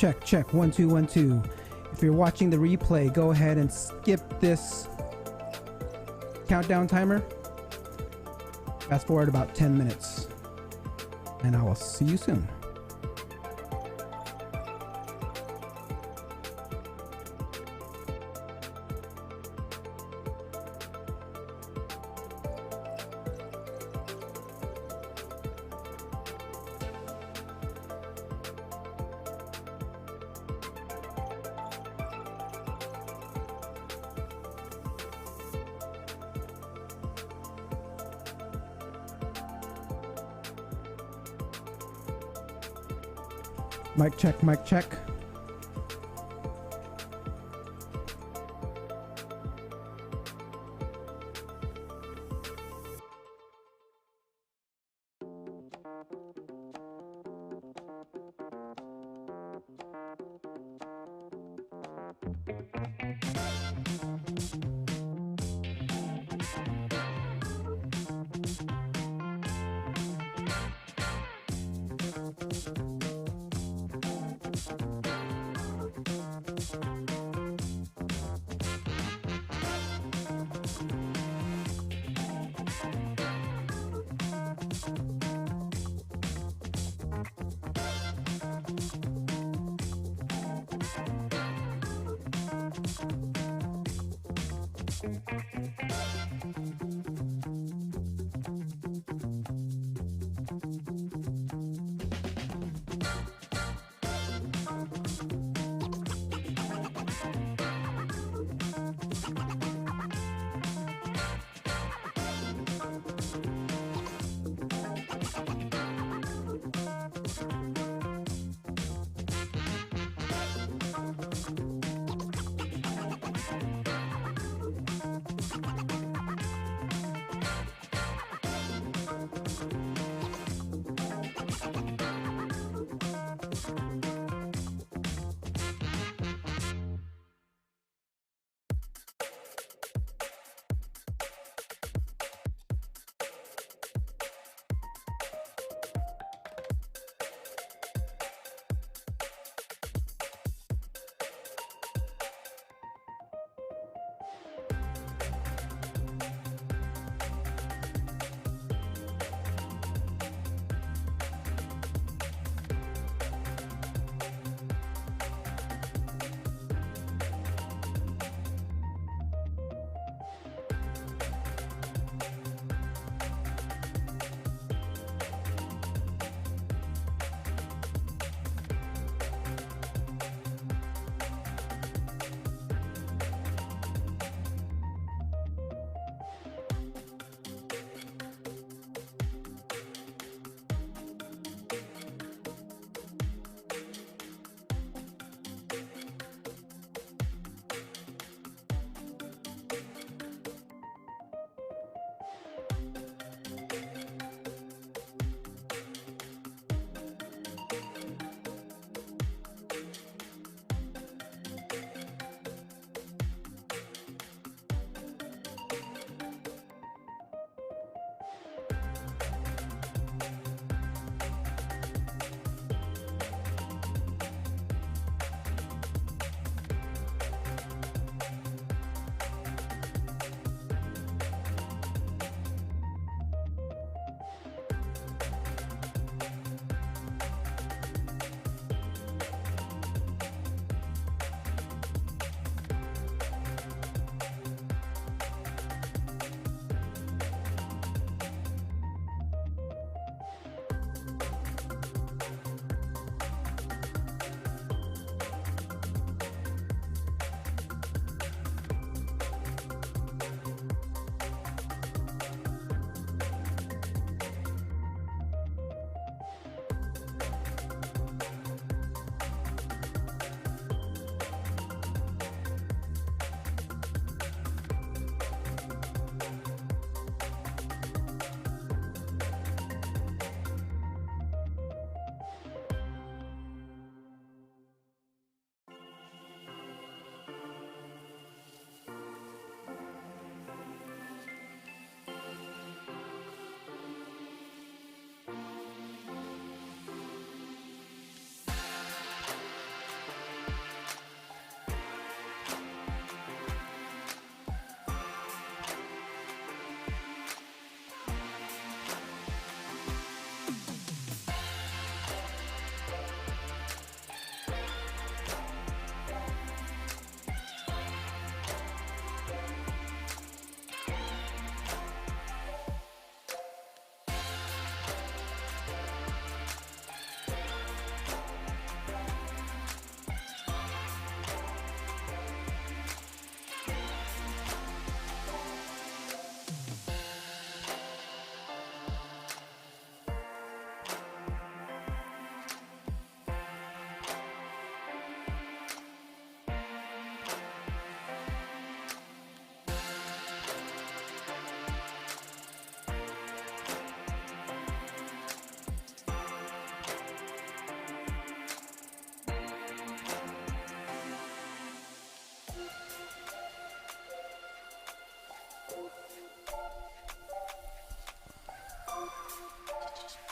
Check, check, 1 2 1 2. If you're watching the replay, go ahead and skip this countdown timer. Fast forward about 10 minutes, and I will see you soon. Mic check, mic check.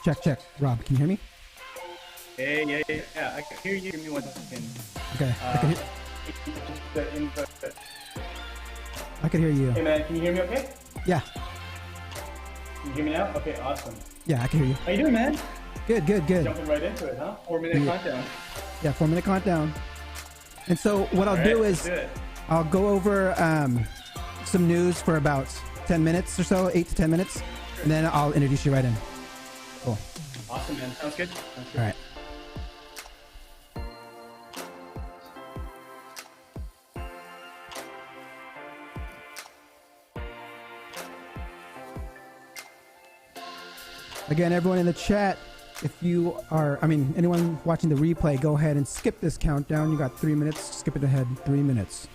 Check, check. Rob, can you hear me? Yeah. I can hear you. Give me 1 second. Okay. I can hear you. Hey man, can you hear me okay? Yeah. Can you hear me now? Okay, awesome. Yeah, I can hear you. How you doing, man? Good. Jumping right into it, huh? 4-minute countdown. Yeah, 4-minute countdown. And so what I'll do is I'll go over some news for about 10 minutes or so, 8 to 10 minutes, and then I'll introduce you right in. Cool. Awesome, man. Sounds good. All right. Again, everyone in the chat, if you are, anyone watching the replay, go ahead and skip this countdown. You got 3 minutes. Skip it ahead 3 minutes.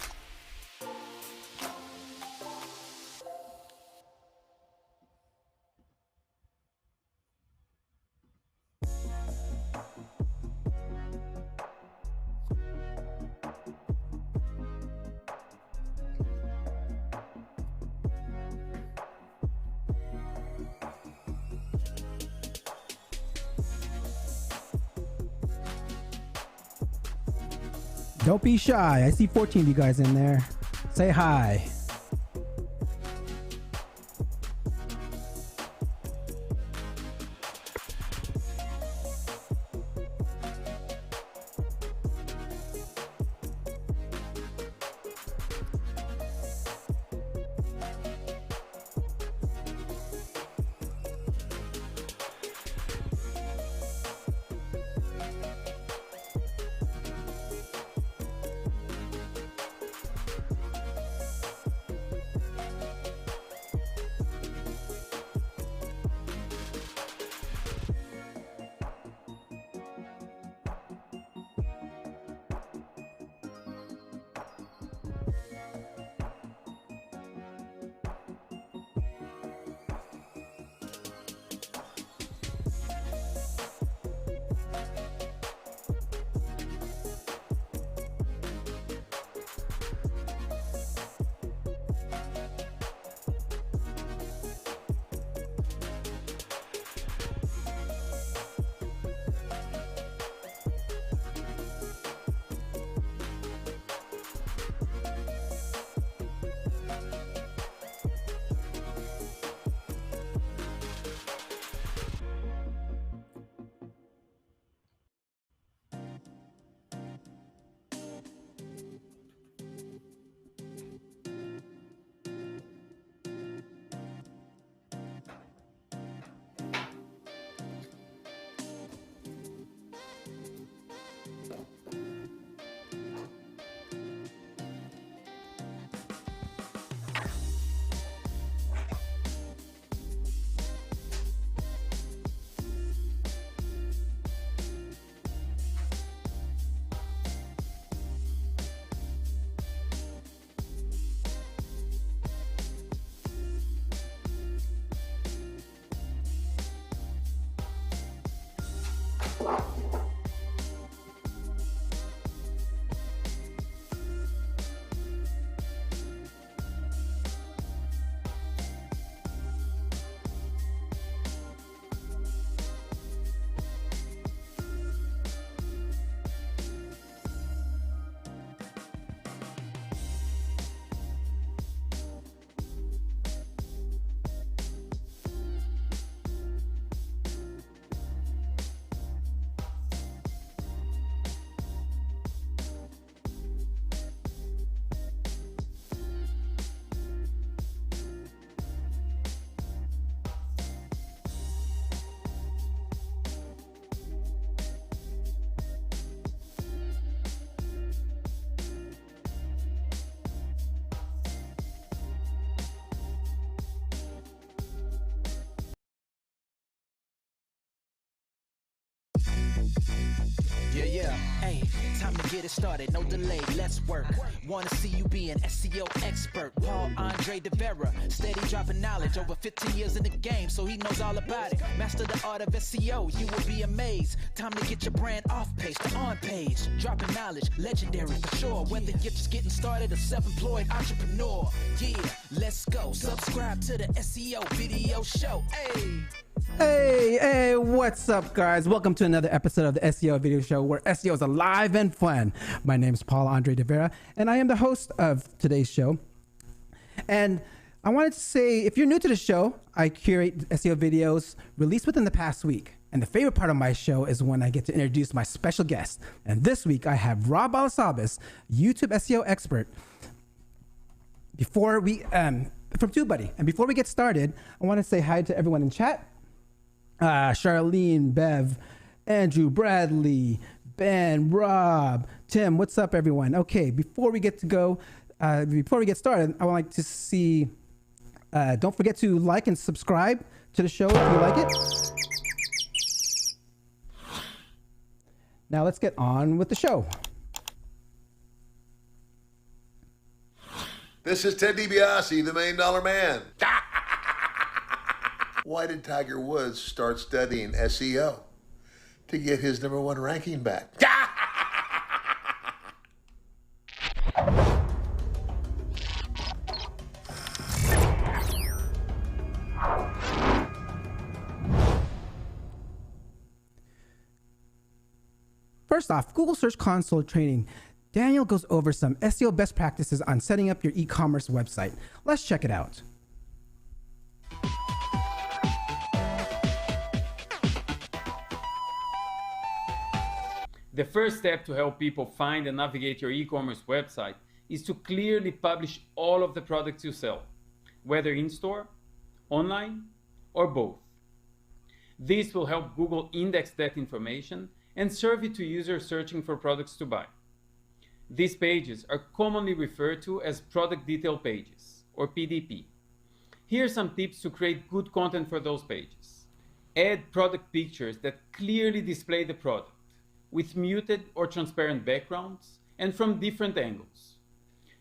Don't be shy. I see 14 of you guys in there. Say hi. Yeah. Hey, time to get it started, no delay, let's work. Wanna see you be an SEO expert. Paul Andre De Vera, steady dropping knowledge. Over 15 years in the game, so he knows all about it. Master the art of SEO, you will be amazed. Time to get your brand off page to on page. Dropping knowledge, legendary for sure. Whether you're just getting started or self-employed entrepreneur. Yeah, let's go. Subscribe to the SEO video show. Hey. Hey, what's up, guys? Welcome to another episode of the SEO Video Show, where SEO is alive and fun. My name is Paul Andre de Vera, and I am the host of today's show. And I wanted to say, if you're new to the show, I curate SEO videos released within the past week. And the favorite part of my show is when I get to introduce my special guest. And this week, I have Balasabas, YouTube SEO expert, from TubeBuddy. And before we get started, I want to say hi to everyone in chat. Charlene, Bev, Andrew, Bradley, Ben, Rob, Tim, what's up, everyone? Okay, before we get started, I would like to see, don't forget to like and subscribe to the show if you like it. Now let's get on with the show. This is Ted DiBiase, the $1 Million Man. Why did Tiger Woods start studying SEO? To get his #1 ranking back. First off, Google Search Console training. Daniel goes over some SEO best practices on setting up your e-commerce website. Let's check it out. The first step to help people find and navigate your e-commerce website is to clearly publish all of the products you sell, whether in-store, online, or both. This will help Google index that information and serve it to users searching for products to buy. These pages are commonly referred to as product detail pages, or PDP. Here are some tips to create good content for those pages. Add product pictures that clearly display the product, with muted or transparent backgrounds and from different angles.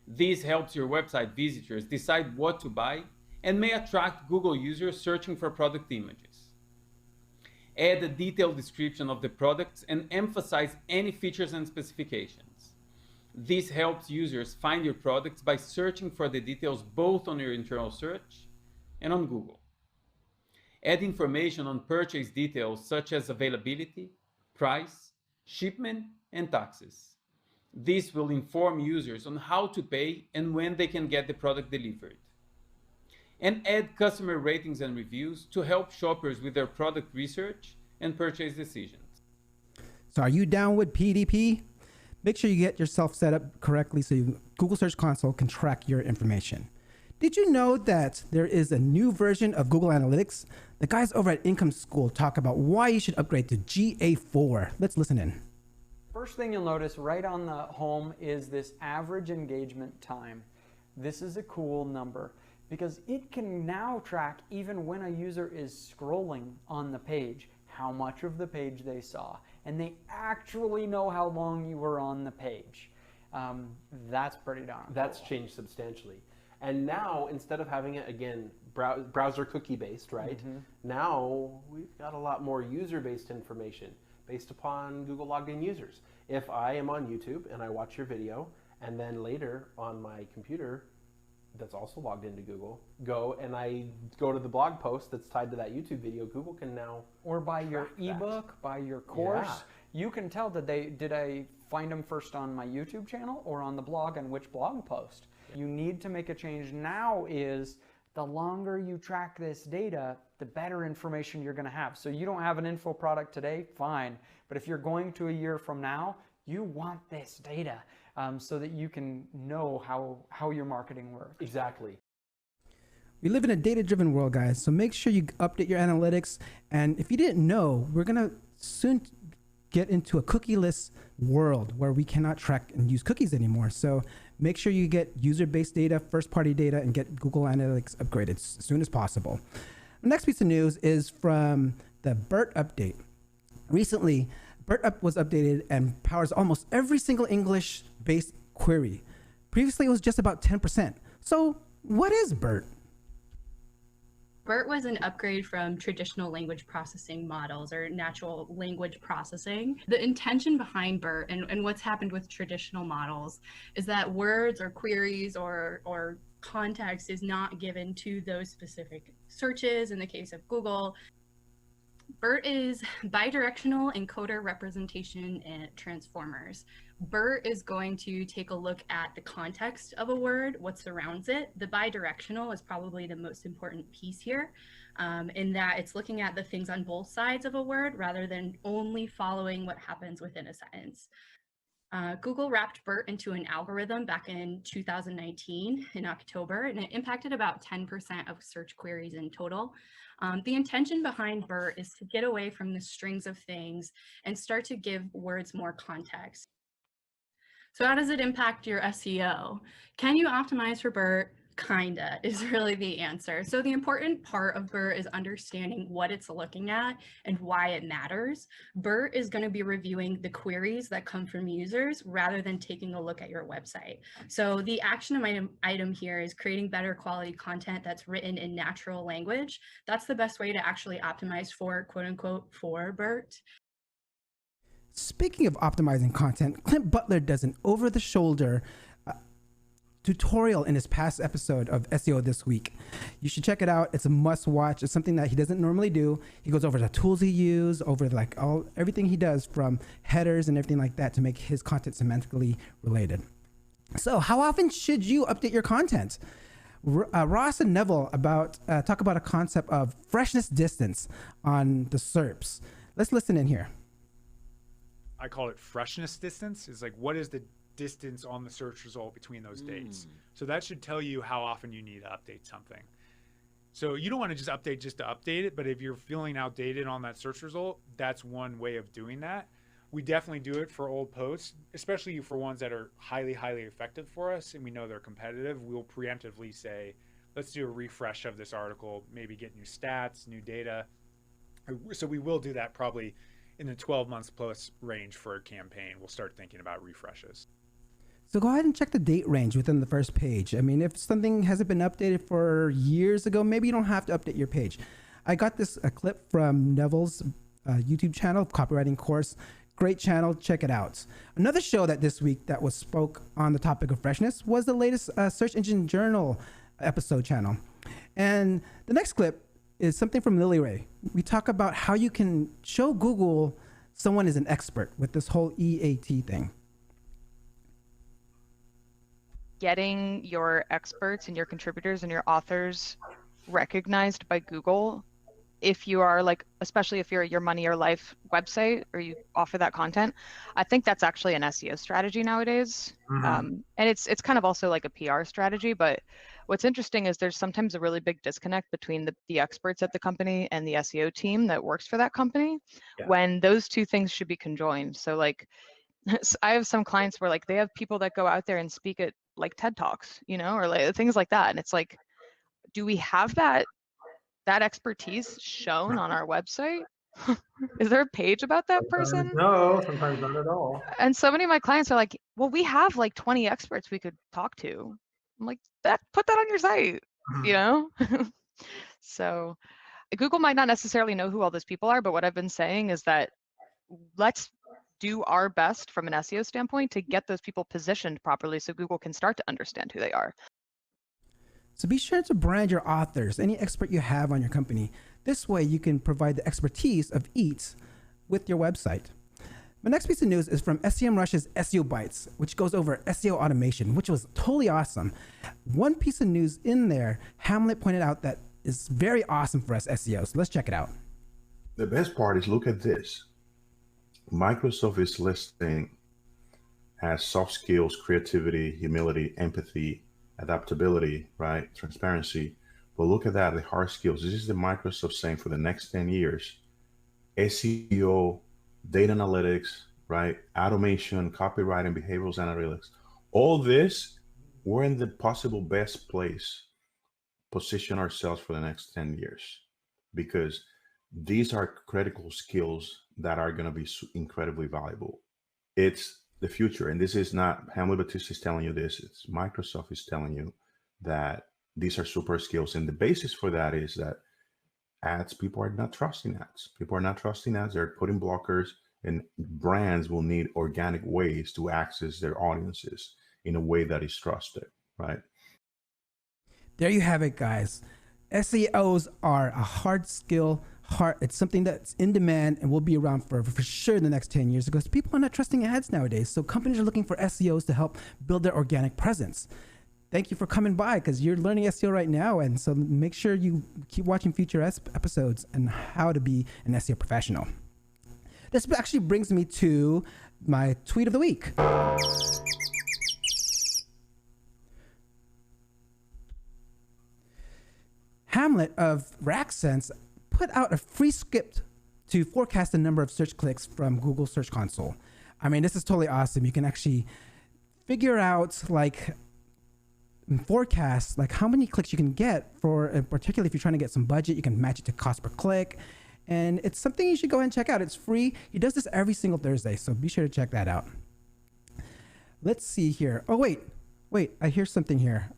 This helps your website visitors decide what to buy and may attract Google users searching for product images. Add a detailed description of the products and emphasize any features and specifications. This helps users find your products by searching for the details both on your internal search and on Google. Add information on purchase details such as availability, price, shipment, and taxes. This will inform users on how to pay and when they can get the product delivered. And add customer ratings and reviews to help shoppers with their product research and purchase decisions. So are you down with PDP? Make sure you get yourself set up correctly so Google Search Console can track your information. Did you know that there is a new version of Google Analytics? The guys over at Income School talk about why you should upgrade to GA4. Let's listen in. First thing you'll notice right on the home is this average engagement time. This is a cool number because it can now track even when a user is scrolling on the page, how much of the page they saw, and they actually know how long you were on the page. That's pretty darn cool. That's changed substantially. And now, instead of having it, again, browser cookie based, right? Mm-hmm. Now we've got a lot more user-based information based upon Google logged in users. If I am on YouTube and I watch your video, and then later on my computer that's also logged into Google, go and I go to the blog post that's tied to that YouTube video, Google can now or by your ebook, by your course, you can tell did I find them first on my YouTube channel or on the blog and which blog post. You need to make a change now is the longer you track this data, the better information you're going to have. So you don't have an info product today, fine. But if you're going to a year from now, you want this data so that you can know how your marketing works. Exactly. We live in a data-driven world, guys, so make sure you update your analytics. And if you didn't know, we're going to soon get into a cookieless world where we cannot track and use cookies anymore. So make sure you get user-based data, first-party data, and get Google Analytics upgraded as soon as possible. The next piece of news is from the Bert update. Recently, Bert was updated and powers almost every single English-based query. Previously, it was just about 10%. So what is Bert? Bert was an upgrade from traditional language processing models or natural language processing. The intention behind Bert and what's happened with traditional models is that words or queries or context is not given to those specific searches in the case of Google. Bert is bidirectional encoder representation and transformers. Bert is going to take a look at the context of a word, what surrounds it. The bidirectional is probably the most important piece here, in that it's looking at the things on both sides of a word rather than only following what happens within a sentence. Google wrapped Bert into an algorithm back in 2019 in October, and it impacted about 10% of search queries in total. The intention behind Bert is to get away from the strings of things and start to give words more context. So how does it impact your SEO? Can you optimize for Bert? Kinda is really the answer. So the important part of Bert is understanding what it's looking at and why it matters. Bert is going to be reviewing the queries that come from users rather than taking a look at your website. So the action item here is creating better quality content that's written in natural language. That's the best way to actually optimize for, quote unquote, for Bert. Speaking of optimizing content, Clint Butler does an over-the-shoulder tutorial in his past episode of SEO This Week. You should check it out. It's a must watch. It's something that he doesn't normally do. He goes over the tools he uses, over like everything he does from headers and everything like that to make his content semantically related. So how often should you update your content? Ross and Neville talk about a concept of freshness distance on the SERPs. Let's listen in here. I call it freshness distance. It's like, what is the distance on the search result between those dates? So that should tell you how often you need to update something. So you don't want to just to update it, but if you're feeling outdated on that search result, that's one way of doing that. We definitely do it for old posts, especially for ones that are highly effective for us and we know they're competitive. We'll preemptively say, let's do a refresh of this article, maybe get new stats, new data. So we will do that probably in the 12 months plus range for a campaign. We'll start thinking about refreshes. So go ahead and check the date range within the first page. I mean, if something hasn't been updated for years ago, maybe you don't have to update your page. I got a clip from Neville's YouTube channel, Copywriting Course. Great channel, check it out. Another show that this week that was spoke on the topic of freshness was the latest Search Engine Journal episode channel. And the next clip is something from Lily Ray. We talk about how you can show Google someone is an expert with this whole EAT thing. Getting your experts and your contributors and your authors recognized by Google, if you are like, especially if you're your Money or Life website or you offer that content, I think that's actually an SEO strategy nowadays. And it's kind of also like a PR strategy, but what's interesting is there's sometimes a really big disconnect between the experts at the company and the SEO team that works for that company, when those two things should be conjoined. So like, I have some clients where like they have people that go out there and speak at like TED Talks, you know, or like things like that. And it's like, do we have that expertise shown on our website? Is there a page about that person? No, sometimes not at all. And so many of my clients are like, well, we have like 20 experts we could talk to. I'm like, put that on your site, you know? So Google might not necessarily know who all those people are, but what I've been saying is that let's do our best from an SEO standpoint to get those people positioned properly so Google can start to understand who they are. So be sure to brand your authors, any expert you have on your company. This way you can provide the expertise of each with your website. My next piece of news is from SEMrush's SEO Bites, which goes over SEO automation, which was totally awesome. One piece of news in there, Hamlet pointed out that is very awesome for us SEOs. So let's check it out. The best part is, look at this. Microsoft is listing as soft skills, creativity, humility, empathy, adaptability, right? Transparency. But look at that, the hard skills. This is the Microsoft saying for the next 10 years, SEO, data analytics, right? Automation, copywriting, behavioral analytics. All this, we're in the possible best place, position ourselves for the next 10 years, because these are critical skills that are going to be incredibly valuable. It's the future. And this is not Hamlet Batista is telling you this. It's Microsoft is telling you that these are super skills. And the basis for that is that people are not trusting ads. People are not trusting ads. They're putting blockers, and brands will need organic ways to access their audiences in a way that is trusted, right? There you have it, guys. SEOs are a hard skill hard. It's something that's in demand and will be around for sure in the next 10 years because people are not trusting ads nowadays. So companies are looking for SEOs to help build their organic presence. Thank you for coming by because you're learning SEO right now. And so make sure you keep watching future episodes on how to be an SEO professional. This actually brings me to my tweet of the week. Hamlet of RackSense put out a free script to forecast the number of search clicks from Google Search Console. I mean, this is totally awesome. You can actually figure out forecast how many clicks you can get for, particularly if you're trying to get some budget, you can match it to cost per click. And it's something you should go ahead and check out. It's free. He does this every single Thursday, so be sure to check that out. Let's see here. Oh, wait, I hear something here.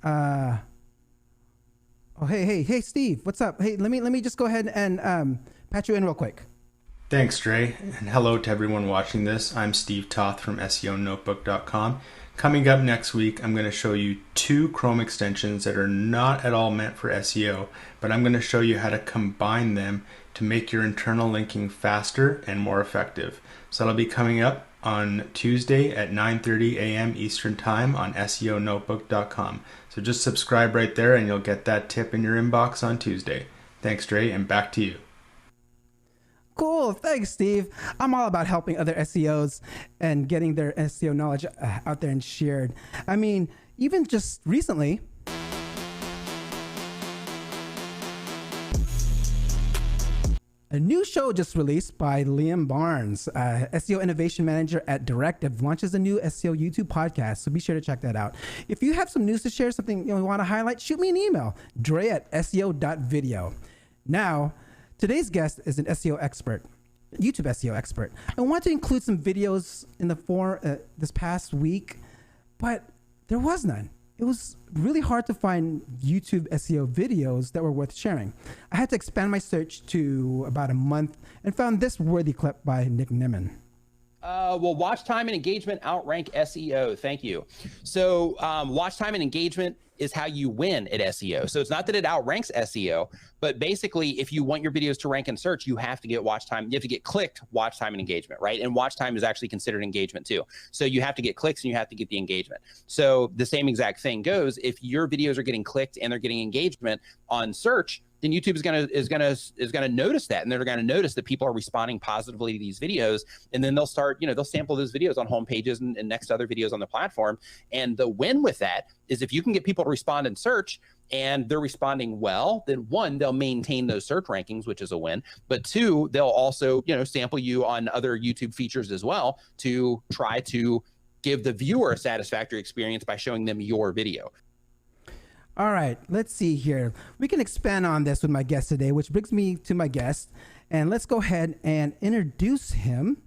Oh, hey, Steve, what's up? Hey, let me just go ahead and patch you in real quick. Thanks, Dre, and hello to everyone watching this. I'm Steve Toth from SEOnotebook.com. Coming up next week, I'm going to show you 2 Chrome extensions that are not at all meant for SEO, but I'm going to show you how to combine them to make your internal linking faster and more effective. So that'll be coming up on Tuesday at 9:30 a.m. Eastern Time on SEOnotebook.com. So just subscribe right there and you'll get that tip in your inbox on Tuesday. Thanks, Dre, and back to you. Cool, thanks, Steve. I'm all about helping other SEOs and getting their SEO knowledge out there and shared. I mean, even just recently, a new show just released by Liam Barnes, SEO Innovation Manager at Directive, launches a new SEO YouTube podcast, so be sure to check that out. If you have some news to share, something you want to highlight, shoot me an email, dre@seo.video. Now, today's guest is an SEO expert, YouTube SEO expert. I want to include some videos in the form this past week, but there was none. It was really hard to find YouTube SEO videos that were worth sharing. I had to expand my search to about a month and found this worthy clip by Nick Nimmin. Well, watch time and engagement outrank SEO. Thank you. So watch time and engagement is how you win at SEO. So it's not that it outranks SEO, but basically if you want your videos to rank in search, you have to get watch time. You have to get clicked, watch time, and engagement, right? And watch time is actually considered engagement too. So you have to get clicks and you have to get the engagement. So the same exact thing goes. If your videos are getting clicked and they're getting engagement on search, then YouTube is gonna notice that, and they're gonna notice that people are responding positively to these videos, and then they'll start, they'll sample those videos on home pages and next to other videos on the platform. And the win with that is if you can get people to respond in search and they're responding well, then 1, they'll maintain those search rankings, which is a win. But 2, they'll also, sample you on other YouTube features as well to try to give the viewer a satisfactory experience by showing them your video. All right, let's see here. We can expand on this with my guest today, which brings me to my guest. And let's go ahead and introduce him.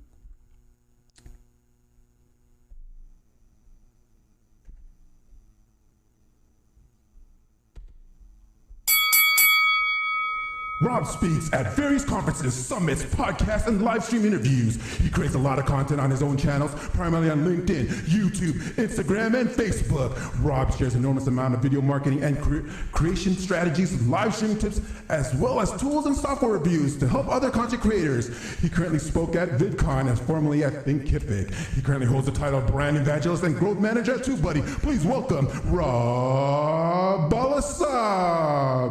Rob speaks at various conferences, summits, podcasts, and live stream interviews. He creates a lot of content on his own channels, primarily on LinkedIn, YouTube, Instagram, and Facebook. Rob shares an enormous amount of video marketing and creation strategies, live streaming tips, as well as tools and software reviews to help other content creators. He currently spoke at VidCon, as formerly at Thinkific. He currently holds the title of Brand Evangelist and Growth Manager at TubeBuddy. Please welcome Rob Balasabas.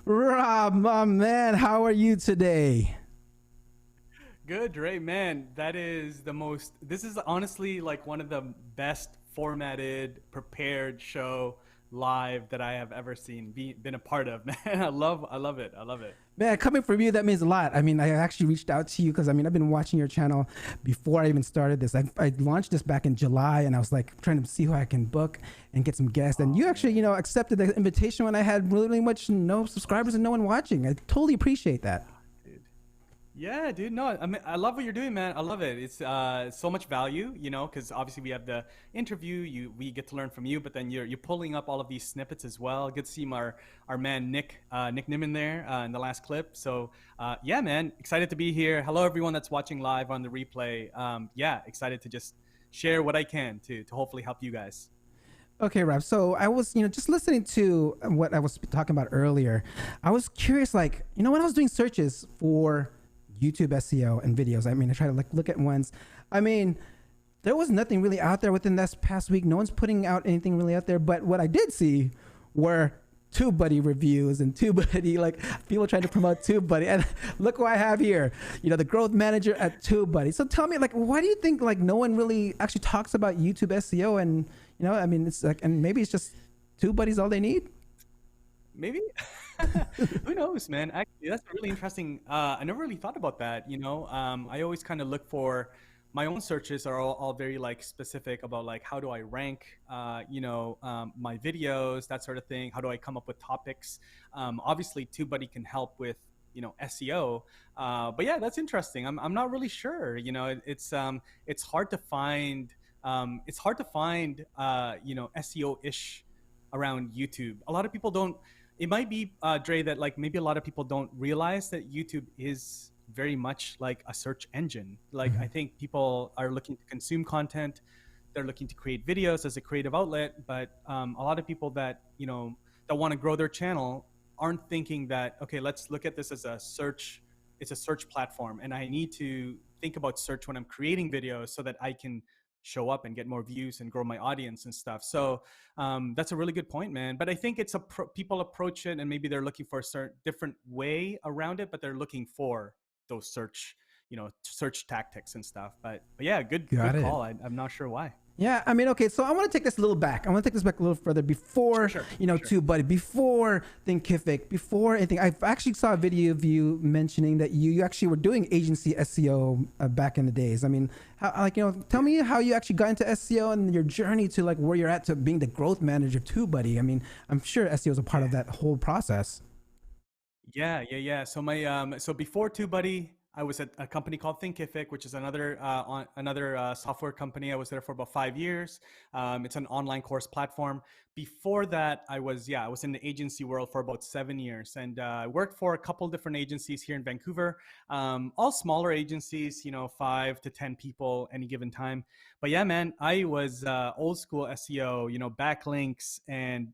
Rob, my man, how are you today? Good, Dre, man. This is honestly like one of the best formatted, prepared show live that I have ever seen, been a part of, man. I love it. Man, coming from you, that means a lot. I mean, I actually reached out to you because, I've been watching your channel before I even started this. I launched this back in July, and I was like trying to see who I can book and get some guests. And you actually, accepted the invitation when I had really much no subscribers and no one watching. I totally appreciate that. Yeah, dude. No, I mean, I love what you're doing, man. I love it. It's so much value, you know, because obviously we have the interview. We get to learn from you, but then you're pulling up all of these snippets as well. Good to see our man Nick Nimmin there in the last clip. So yeah, man, excited to be here. Hello, everyone that's watching live on the replay. Yeah, excited to just share what I can to hopefully help you guys. Okay, Rob. So I was, just listening to what I was talking about earlier. I was curious, like, when I was doing searches for YouTube SEO and videos, I mean, I try to look at ones. I mean, there was nothing really out there within this past week. No one's putting out anything really out there. But what I did see were TubeBuddy reviews and TubeBuddy, like people trying to promote TubeBuddy. And look who I have here, the growth manager at TubeBuddy. So tell me, like, why do you think like no one really actually talks about YouTube SEO? And I mean, it's like, and maybe it's just TubeBuddy's all they need. Maybe. Who knows, man? Actually, that's really interesting. I never really thought about that. I always kind of look for my own searches are all very like specific about like how do I rank, my videos, that sort of thing. How do I come up with topics? Obviously, TubeBuddy can help with SEO. But yeah, that's interesting. I'm not really sure. It's hard to find. SEO-ish around YouTube. A lot of people don't. It might be, Dre, that like maybe a lot of people don't realize that YouTube is very much like a search engine. Like I think people are looking to consume content, they're looking to create videos as a creative outlet, but a lot of people that that want to grow their channel aren't thinking that, okay, let's look at this as a search. It's a search platform, and I need to think about search when I'm creating videos so that I can show up and get more views and grow my audience and stuff. So that's a really good point, man. But I think it's people approach it and maybe they're looking for a certain different way around it, but they're looking for those search tactics and stuff. But yeah, good call. I'm not sure why. Yeah, I mean, okay, so I want to take this a little back. I want to take this back a little further before, sure. TubeBuddy, before Thinkific, before anything. I actually saw a video of you mentioning that you actually were doing agency SEO back in the days. I mean, tell me how you actually got into SEO and your journey to like where you're at to being the growth manager of TubeBuddy. I mean, I'm sure SEO is a part of that whole process. Yeah. So so before TubeBuddy, I was at a company called Thinkific, which is another software company. I was there for about 5 years. It's an online course platform. Before that, I was in the agency world for about 7 years, and I worked for a couple different agencies here in Vancouver, all smaller agencies, 5 to 10 people any given time. But yeah, man, I was old school SEO, backlinks and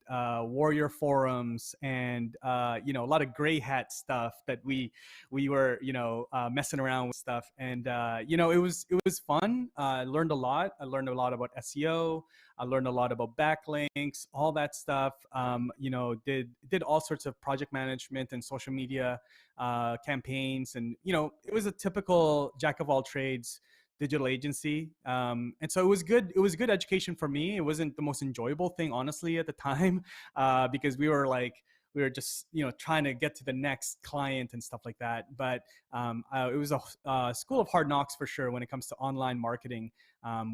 warrior forums and a lot of gray hat stuff that we were messing around with stuff, and it was fun. I learned a lot. I learned a lot about SEO. I learned a lot about backlinks, all that stuff. Did all sorts of project management and social media campaigns, and it was a typical jack of all trades digital agency. And so it was good. It was good education for me. It wasn't the most enjoyable thing, honestly, at the time, because we were just trying to get to the next client and stuff like that. But it was a school of hard knocks for sure when it comes to online marketing.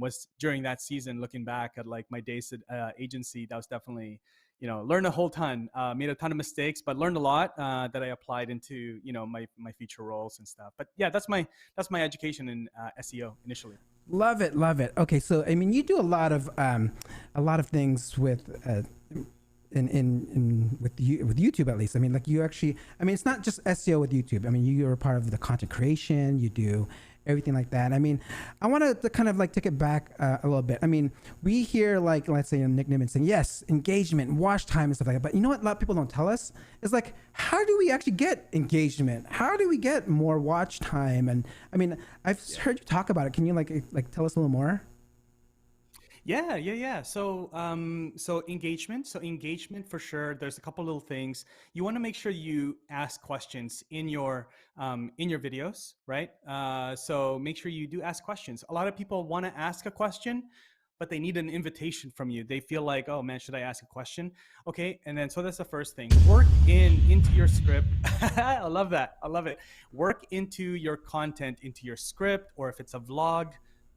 Was during that season, looking back at like my days at agency, that was definitely learned a whole ton, made a ton of mistakes, but learned a lot that I applied into my future roles and stuff. But yeah, that's my education in SEO initially. Love it. Okay, so I mean, you do a lot of things with with YouTube, at least. I mean, like you actually, I mean, it's not just SEO with YouTube. I mean, you're a part of the content creation, you do everything like that. I mean, I want to kind of like take it back a little bit. I mean, we hear like, let's say, Nick Nimmin saying, yes, engagement, watch time and stuff like that. But you know what a lot of people don't tell us is like, how do we actually get engagement? How do we get more watch time? And I mean, I've heard you talk about it. Can you like tell us a little more? Yeah. So engagement for sure. There's a couple little things. You want to make sure you ask questions in your videos, right? So make sure you do ask questions. A lot of people want to ask a question, but they need an invitation from you. They feel like, oh man, should I ask a question? Okay, and then so that's the first thing. Work into your script. I love that. I love it. Work into your content, into your script, or if it's a vlog,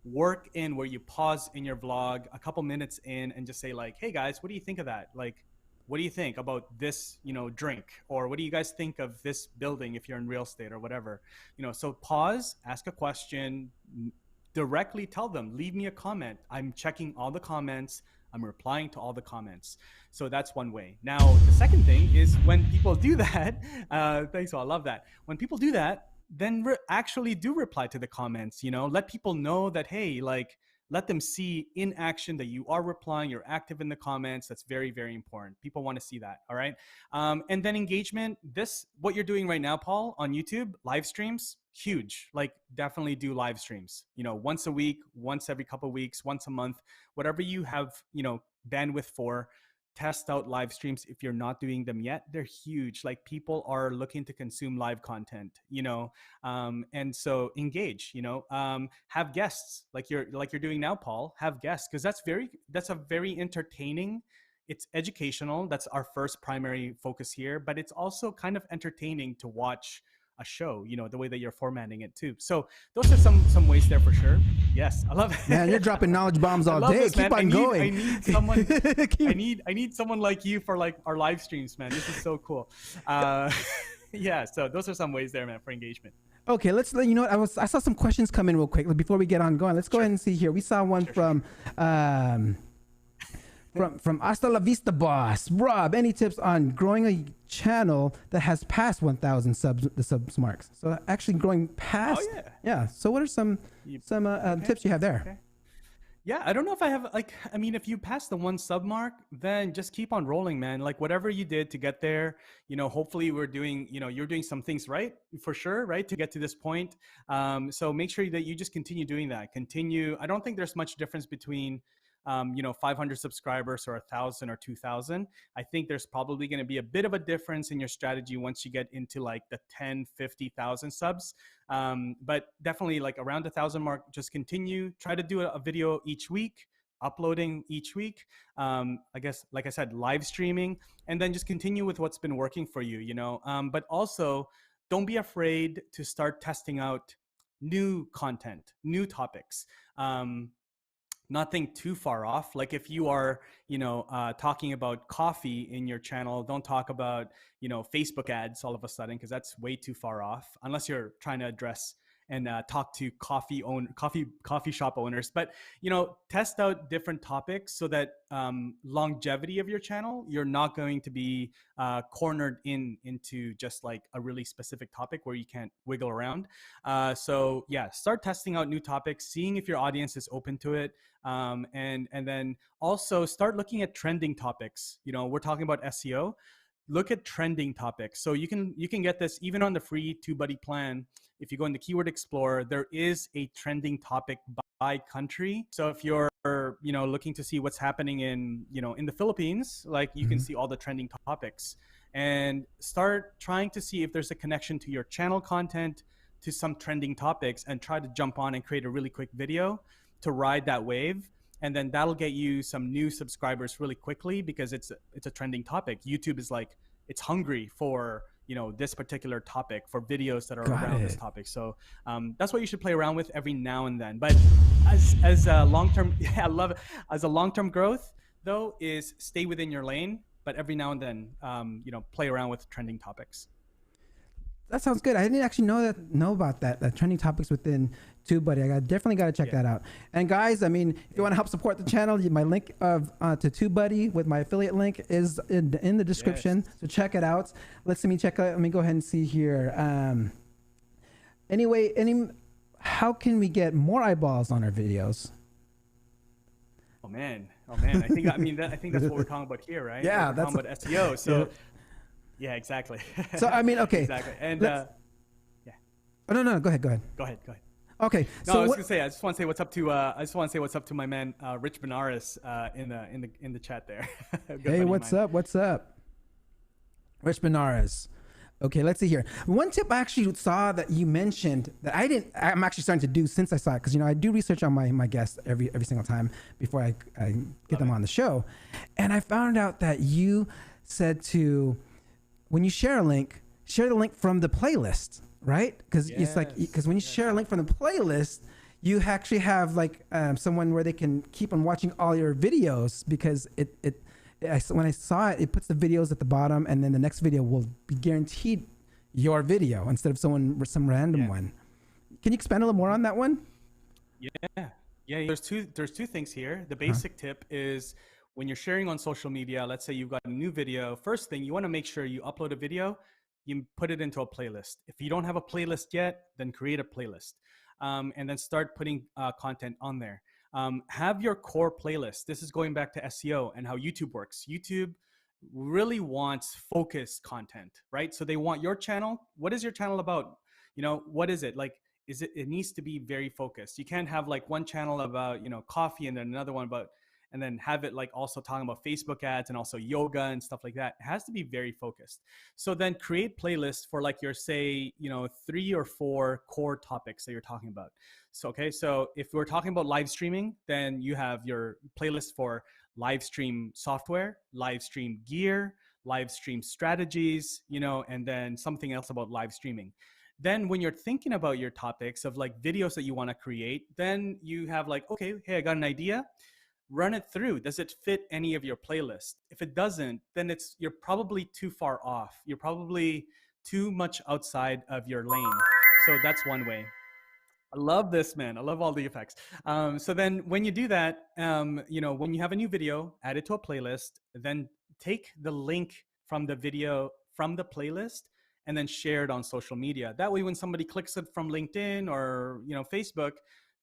work in where you pause in your vlog a couple minutes in and just say like, hey guys, what do you think of that? Like, what do you think about this, drink? Or what do you guys think of this building if you're in real estate or whatever? So pause, ask a question, directly tell them, leave me a comment. I'm checking all the comments. I'm replying to all the comments. So that's one way. Now, the second thing is when people do that, thanks, I love that. When people do that, then actually do reply to the comments, let people know that, hey, like, let them see in action that you are replying, you're active in the comments. That's very, very important. People want to see that. All right. And then engagement, what you're doing right now, Paul, on YouTube, live streams, huge. Like, definitely do live streams, once a week, once every couple of weeks, once a month, whatever you have, bandwidth for. Test out live streams. If you're not doing them yet, they're huge. Like, people are looking to consume live content, and so engage, have guests like you're doing now, Paul. Have guests, because that's a very entertaining. It's educational. That's our first primary focus here, but it's also kind of entertaining to watch a show, the way that you're formatting it too. So those are some ways there for sure. Yes, I love it. Man, you're dropping knowledge bombs all day. Keep on going. I need someone. I need someone like you for like our live streams, man. This is so cool. Yeah. So those are some ways there, man, for engagement. Okay, let's. I saw some questions come in real quick before we get on going. Let's go ahead and see here. We saw one from Hasta La Vista Boss. Rob, any tips on growing a channel that has passed 1,000 subs marks? So actually growing past. Oh, yeah. So what are some tips you have there? Okay. Yeah, I don't know if I have if you pass the 1 sub mark, then just keep on rolling, man. Like, whatever you did to get there, hopefully you're doing some things right, for sure, right, to get to this point. So make sure that you just continue doing that. I don't think there's much difference between 500 subscribers or 1,000 or 2,000. I think there's probably going to be a bit of a difference in your strategy once you get into like the 10, 50,000 subs. But definitely like around the 1,000 mark, just continue, try to do a video each week, uploading each week. I guess, like I said, live streaming, and then just continue with what's been working for you, but also don't be afraid to start testing out new content, new topics. Nothing too far off. Like, if you are, talking about coffee in your channel, don't talk about, Facebook ads all of a sudden, because that's way too far off, unless you're trying to address and talk to coffee shop owners. But, test out different topics so that longevity of your channel, you're not going to be cornered into just like a really specific topic where you can't wiggle around. So yeah, start testing out new topics, seeing if your audience is open to it. And then also start looking at trending topics. We're talking about SEO. Look at trending topics. So you can get this even on the free TubeBuddy plan. If you go into Keyword Explorer, there is a trending topic by country. So if you're, looking to see what's happening in the Philippines, like, you can see all the trending topics, and start trying to see if there's a connection to your channel content to some trending topics, and try to jump on and create a really quick video to ride that wave. And then that'll get you some new subscribers really quickly, because it's a trending topic. YouTube is like, it's hungry for, this particular topic, for videos that are around this topic. So that's what you should play around with every now and then. But as a long-term, I love it. As a long-term growth though, is stay within your lane, but every now and then, play around with trending topics. That sounds good. I didn't actually know about that trending topics within TubeBuddy. I definitely got to check that out. And guys, if you want to help support the channel, my link to TubeBuddy with my affiliate link is in the description. Yes. So check it out. Let me go ahead and see here. How can we get more eyeballs on our videos? Oh man. I think that's what we're talking about here, right? Yeah, we're talking about SEO. So. Yeah, exactly. So okay. Exactly. And yeah. Oh, no. Go ahead. Okay. No, I was gonna say, I just want to say what's up to my man Rich Benares in the chat there. Hey, what's up? Rich Benares. Okay, let's see here. One tip I actually saw that you mentioned that I'm actually starting to do since I saw it, because I do research on my guests every single time before I get them on the show, and I found out that you said to, when you share a link, share the link from the playlist, right? Because when you share a link from the playlist, you actually have like someone where they can keep on watching all your videos, because it when I saw it, it puts the videos at the bottom, and then the next video will be guaranteed your video instead of some random one. Can you expand a little more on that one? Yeah. There's two things here. The basic tip is when you're sharing on social media, let's say you've got a new video, first thing you want to make sure you upload a video, you put it into a playlist. If you don't have a playlist yet, then create a playlist, and then start putting content on there. Have your core playlist. This is going back to SEO and how YouTube works. YouTube really wants focused content, right? So they want your channel. What is your channel about? What is it? Like, it needs to be very focused. You can't have like one channel about, coffee and then another one about, and then have it like also talking about Facebook ads and also yoga and stuff like that. It has to be very focused. So then create playlists for like your, say, 3 or 4 core topics that you're talking about. So, so if we're talking about live streaming, then you have your playlist for live stream software, live stream gear, live stream strategies, and then something else about live streaming. Then when you're thinking about your topics of like videos that you want to create, then you have like, okay, hey, I got an idea. Run it through. Does it fit any of your playlists? If it doesn't, then you're probably too far off. You're probably too much outside of your lane. So that's one way. I love this, man. I love all the effects. So then when you do that, when you have a new video, add it to a playlist, then take the link from the video from the playlist and then share it on social media. That way, when somebody clicks it from LinkedIn or, Facebook,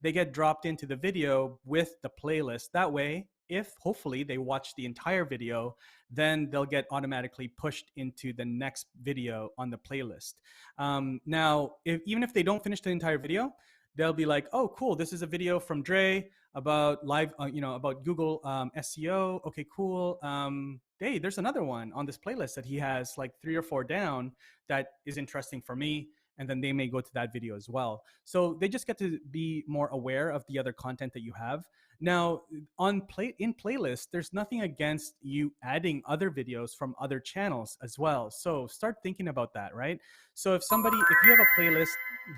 they get dropped into the video with the playlist. That way, if hopefully they watch the entire video, then they'll get automatically pushed into the next video on the playlist. Now, even if they don't finish the entire video, they'll be like, oh, cool, this is a video from Dre about live, about Google SEO. Okay, cool. Hey, there's another one on this playlist that he has like 3 or 4 down that is interesting for me. And then they may go to that video as well. So they just get to be more aware of the other content that you have. Now, in playlist, there's nothing against you adding other videos from other channels as well. So start thinking about that, right? So if you have a playlist,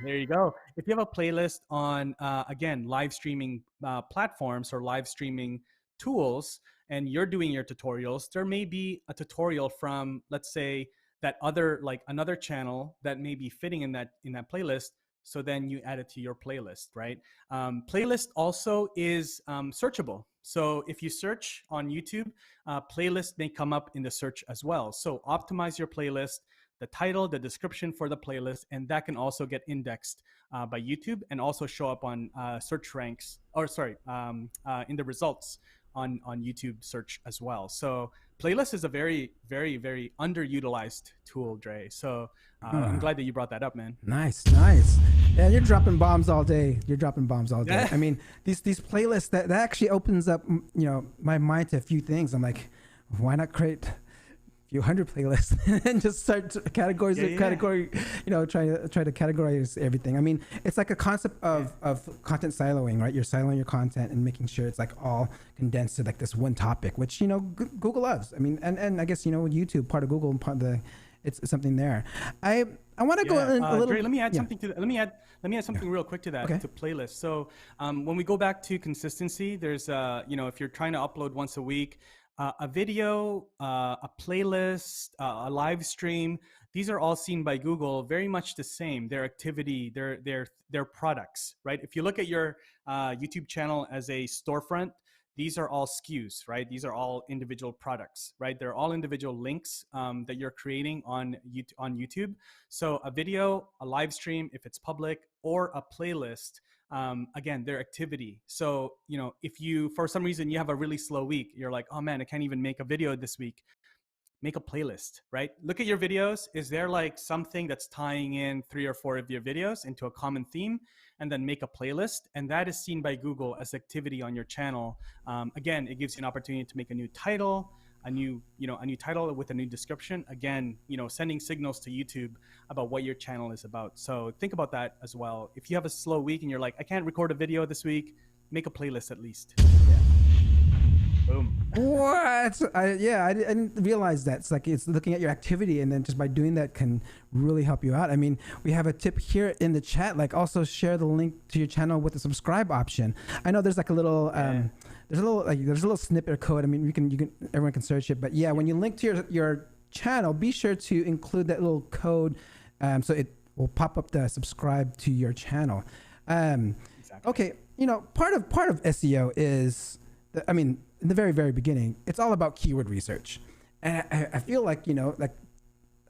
there you go. If you have a playlist on, again, live streaming platforms or live streaming tools, and you're doing your tutorials, there may be a tutorial from, let's say, that other, like another channel that may be fitting in that playlist. So then you add it to your playlist, right? Playlist also is searchable. So if you search on YouTube, playlist may come up in the search as well. So optimize your playlist, the title, the description for the playlist, and that can also get indexed by YouTube and also show up on search ranks, in the results on YouTube search as well. So playlist is a very, very, very underutilized tool, Dre. So I'm glad that you brought that up, man. Nice. Yeah, you're dropping bombs all day. I mean, these playlists that actually opens up, my mind to a few things. I'm like, why not create a few hundred playlists and just start category, try to categorize everything. I mean, it's like a concept of content siloing, right? You're siloing your content and making sure it's like all condensed to like this one topic, which Google loves. I mean, and I guess YouTube, part of Google, and part of it's something there. I want to go in a little. Dre, let me add something to that. Let me add something real quick to that, to playlist. So when we go back to consistency, there's if you're trying to upload once a week, a video, a playlist, a live stream, these are all seen by Google very much the same. Their activity, their products, right? If you look at your YouTube channel as a storefront, these are all SKUs, right? These are all individual products, right? They're all individual links that you're creating on YouTube. So a video, a live stream, if it's public, or a playlist, again, their activity. So, if you, for some reason, you have a really slow week, you're like, oh man, I can't even make a video this week. Make a playlist, right? Look at your videos. Is there like something that's tying in 3 or 4 of your videos into a common theme? And then make a playlist. And that is seen by Google as activity on your channel. Again, it gives you an opportunity to make a new title, a new title with a new description. Again, sending signals to YouTube about what your channel is about. So think about that as well. If you have a slow week and you're like, I can't record a video this week, make a playlist at least. Yeah. Boom. What? I didn't realize that. It's like it's looking at your activity, and then just by doing that can really help you out. I mean, we have a tip here in the chat. Like, also share the link to your channel with the subscribe option. I know there's like a little there's a little snippet code. I mean, everyone can search it. But yeah, when you link to your channel, be sure to include that little code, so it will pop up the subscribe to your channel. Exactly. Okay, part of SEO is, in the very, very beginning, it's all about keyword research. And I feel like, like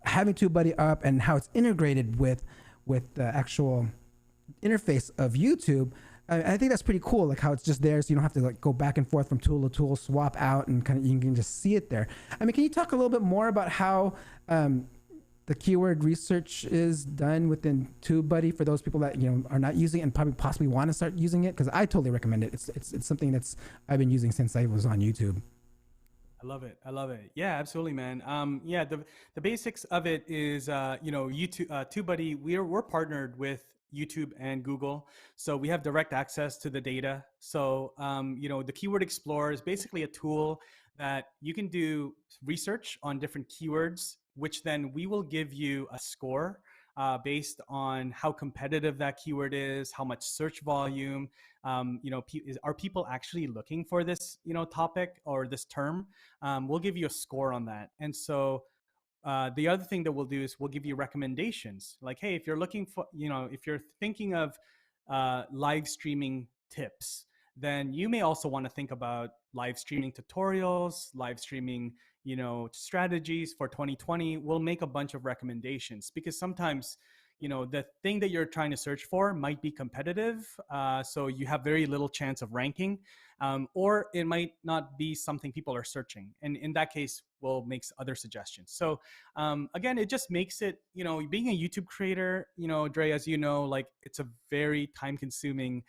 having TubeBuddy up and how it's integrated with the actual interface of YouTube, I think that's pretty cool. Like how it's just there, so you don't have to like go back and forth from tool to tool, swap out, and you can just see it there. I mean, can you talk a little bit more about how the keyword research is done within TubeBuddy for those people that are not using it and probably possibly want to start using it? Because I totally recommend it. It's something that's I've been using since I was on YouTube. I love it. Yeah, absolutely, man. Yeah, the basics of it is YouTube, TubeBuddy. We're partnered with YouTube and Google, so we have direct access to the data. So the Keyword Explorer is basically a tool that you can do research on different keywords, which then we will give you a score based on how competitive that keyword is, how much search volume, are people actually looking for this, topic or this term? We'll give you a score on that. And so the other thing that we'll do is we'll give you recommendations. Like, hey, if you're looking for, if you're thinking of live streaming tips, then you may also want to think about live streaming tutorials, live streaming, strategies for 2020. We'll make a bunch of recommendations because sometimes, the thing that you're trying to search for might be competitive. So you have very little chance of ranking, or it might not be something people are searching. And in that case, we'll make other suggestions. So again, it just makes it, being a YouTube creator, Dre, as you know, like it's a very time consuming,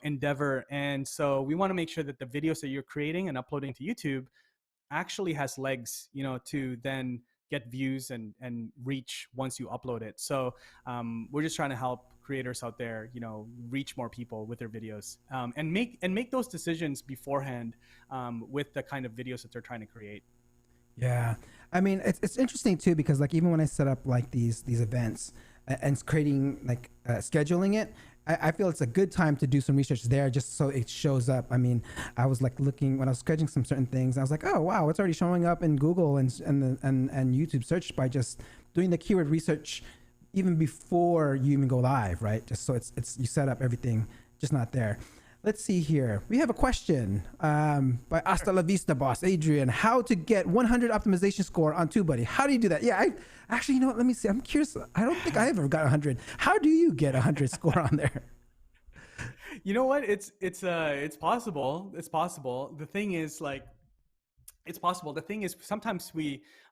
endeavor. And so we want to make sure that the videos that you're creating and uploading to YouTube actually has legs, to then get views and reach once you upload it. So we're just trying to help creators out there, reach more people with their videos, and make those decisions beforehand with the kind of videos that they're trying to create. Yeah, I mean, it's interesting too, because like even when I set up like these events and creating like scheduling it, I feel it's a good time to do some research there just so it shows up. I mean, I was like looking when I was scheduling some certain things, I was like, oh wow, it's already showing up in Google and YouTube search by just doing the keyword research even before you even go live, right? Just so it's you set up everything, just not there. Let's see here. We have a question by Hasta La Vista Boss Adrian. How to get 100 optimization score on TubeBuddy? How do you do that? Yeah, I actually, let me see. I'm curious. I don't think I ever got 100. How do you get 100 score on there? You know what? It's possible. It's possible. The thing is, like, it's possible. The thing is, sometimes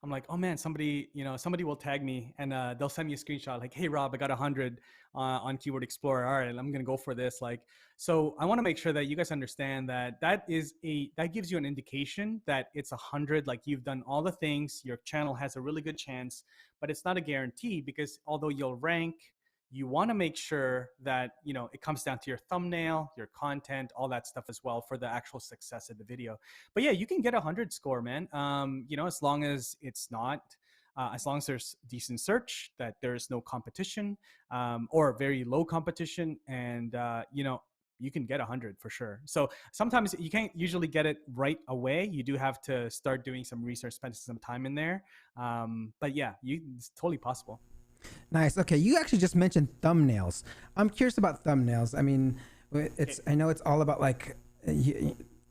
I'm like, oh man, somebody will tag me and they'll send me a screenshot like, hey Rob, I got 100 on Keyword Explorer. All right, I'm gonna go for this. Like, so I want to make sure that you guys understand that that gives you an indication that it's 100. Like, you've done all the things. Your channel has a really good chance, but it's not a guarantee, because although you'll rank, you want to make sure that, it comes down to your thumbnail, your content, all that stuff as well for the actual success of the video. But yeah, you can get 100 score, man. As long as it's not, as long as there's decent search, that there's no competition, or very low competition, and, you can get 100 for sure. So sometimes you can't usually get it right away. You do have to start doing some research, spend some time in there. But yeah, it's totally possible. Nice. Okay, you actually just mentioned thumbnails. I'm curious about thumbnails. I mean, I know it's all about like.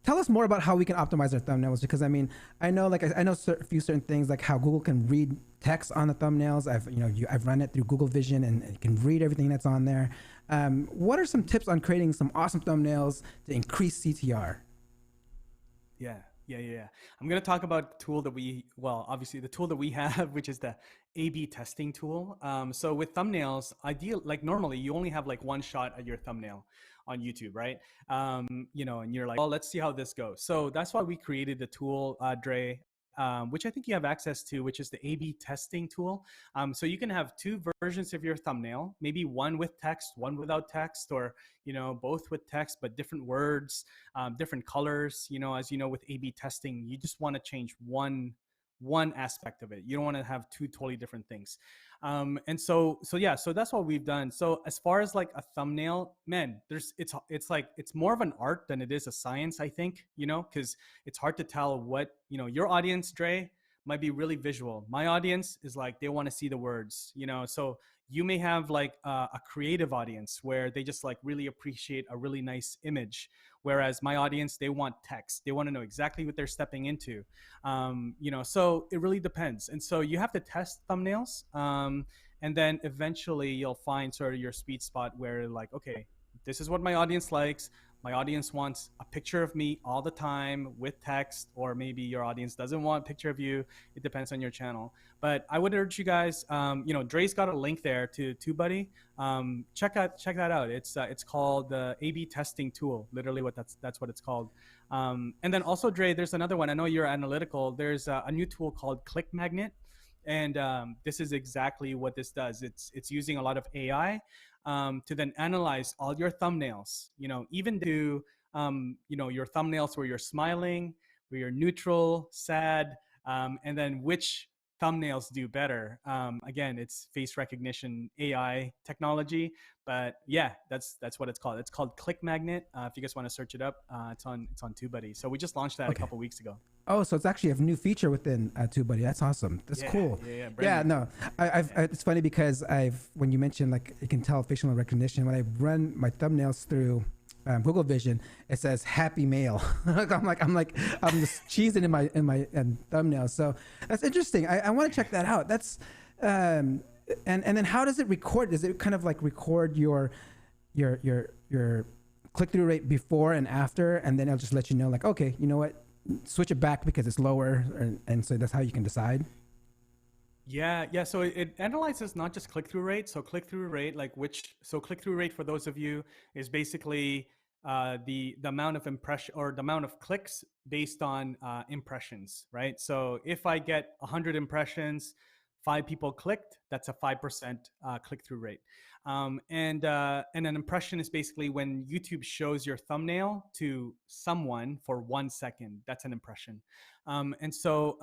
Tell us more about how we can optimize our thumbnails, because I mean, I know a few certain things, like how Google can read text on the thumbnails. I've run it through Google Vision and it can read everything that's on there. What are some tips on creating some awesome thumbnails to increase CTR? Yeah. I'm going to talk about the tool that obviously the tool that we have, which is the A/B testing tool. So with thumbnails, normally you only have like one shot at your thumbnail on YouTube, right? And you're like, well, let's see how this goes. So that's why we created the tool, Dre. which I think you have access to, which is the A/B testing tool. So you can have two versions of your thumbnail, maybe one with text, one without text, or both with text but different words, different colors. As you know, with A/B testing, you just want to change one aspect of it. You don't want to have two totally different things. And so that's what we've done. So as far as like a thumbnail, man, it's more of an art than it is a science, I think, because it's hard to tell what, your audience, Dre, might be really visual. My audience is like, they want to see the words, so you may have like a creative audience where they just like really appreciate a really nice image. Whereas my audience, they want text. They want to know exactly what they're stepping into. So it really depends. And so you have to test thumbnails. And then eventually you'll find sort of your sweet spot where like, okay, this is what my audience likes. My audience wants a picture of me all the time with text, or maybe your audience doesn't want a picture of you. It depends on your channel. But I would urge you guys, Dre's got a link there to TubeBuddy. Check that out. It's called the A/B testing tool. Literally, that's what it's called. And then also, Dre, there's another one. I know you're analytical. There's a new tool called Click Magnet, and this is exactly what this does. It's using a lot of AI. To then analyze all your thumbnails, even to, your thumbnails where you're smiling, where you're neutral, sad, and then which thumbnails do better. Again, it's face recognition AI technology, but yeah, that's what it's called. It's called Click Magnet. If you guys want to search it up, it's on TubeBuddy. So we just launched that a couple weeks ago. Oh, so it's actually a new feature within TubeBuddy. That's awesome. That's cool. Yeah. No, it's funny because when you mentioned like you can tell facial recognition, when I run my thumbnails through Google Vision, it says happy male. I'm just cheesing in my thumbnails. So that's interesting. I want to check that out. That's and then how does it record? Does it kind of like record your click-through rate before and after, and then it'll just let you know like, okay, you know what? Switch it back because it's lower, and so that's how you can decide. Yeah. So it analyzes not just click-through rate. So click-through rate, click-through rate for those of you is basically the amount of impression or the amount of clicks based on impressions, right? So if I get 100 impressions, 5 people clicked, that's a 5% click-through rate. And an impression is basically when YouTube shows your thumbnail to someone for 1 second. That's an impression. So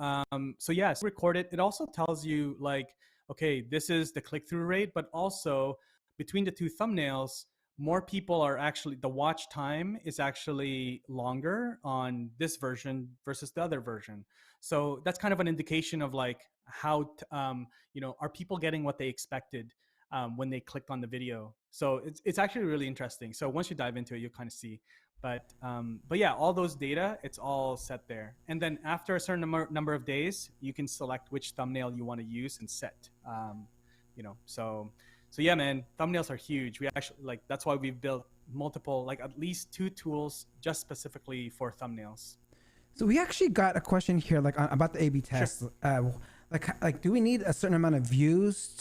yes, record it. It also tells you like, okay, this is the click-through rate, but also between the two thumbnails, more people are actually, the watch time is actually longer on this version versus the other version. So that's kind of an indication of like how, are people getting what they expected when they clicked on the video. So it's actually really interesting. So once you dive into it, you'll kind of see. But yeah, all those data, it's all set there. And then after a certain number of days, you can select which thumbnail you want to use and set. So yeah, man, thumbnails are huge. We actually that's why we've built multiple, at least 2 tools just specifically for thumbnails. So we actually got a question here, about the A/B test. Sure. Do we need a certain amount of views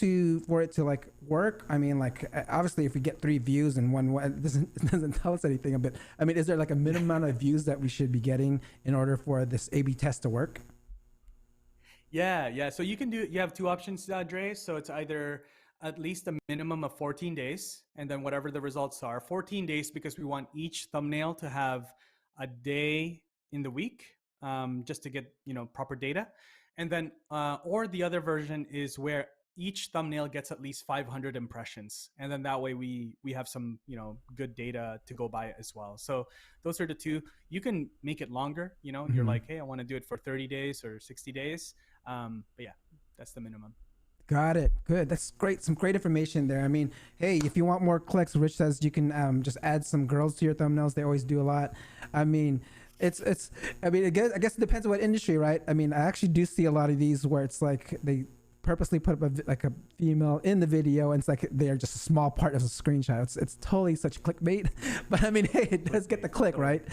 for it to work? I mean, obviously if we get 3 views in one way, it doesn't tell us anything. But I mean, is there a minimum amount of views that we should be getting in order for this A/B test to work? Yeah. So you have 2 options, Dre. So it's either at least a minimum of 14 days, and then whatever the results are. 14 days because we want each thumbnail to have a day in the week, just to get proper data. And then, or the other version is where each thumbnail gets at least 500 impressions. And then that way we have some, good data to go by as well. So those are the 2. You can make it longer, you're like, hey, I want to do it for 30 days or 60 days. But yeah, that's the minimum. Got it. Good. That's great. Some great information there. I mean, hey, if you want more clicks, Rich says you can just add some girls to your thumbnails. They always do a lot. I mean, I guess it depends on what industry, right? I mean, I actually do see a lot of these where it's like they purposely put up a female in the video, and it's like they're just a small part of a screenshot. It's totally such clickbait, but I mean, hey, it does get the click, right?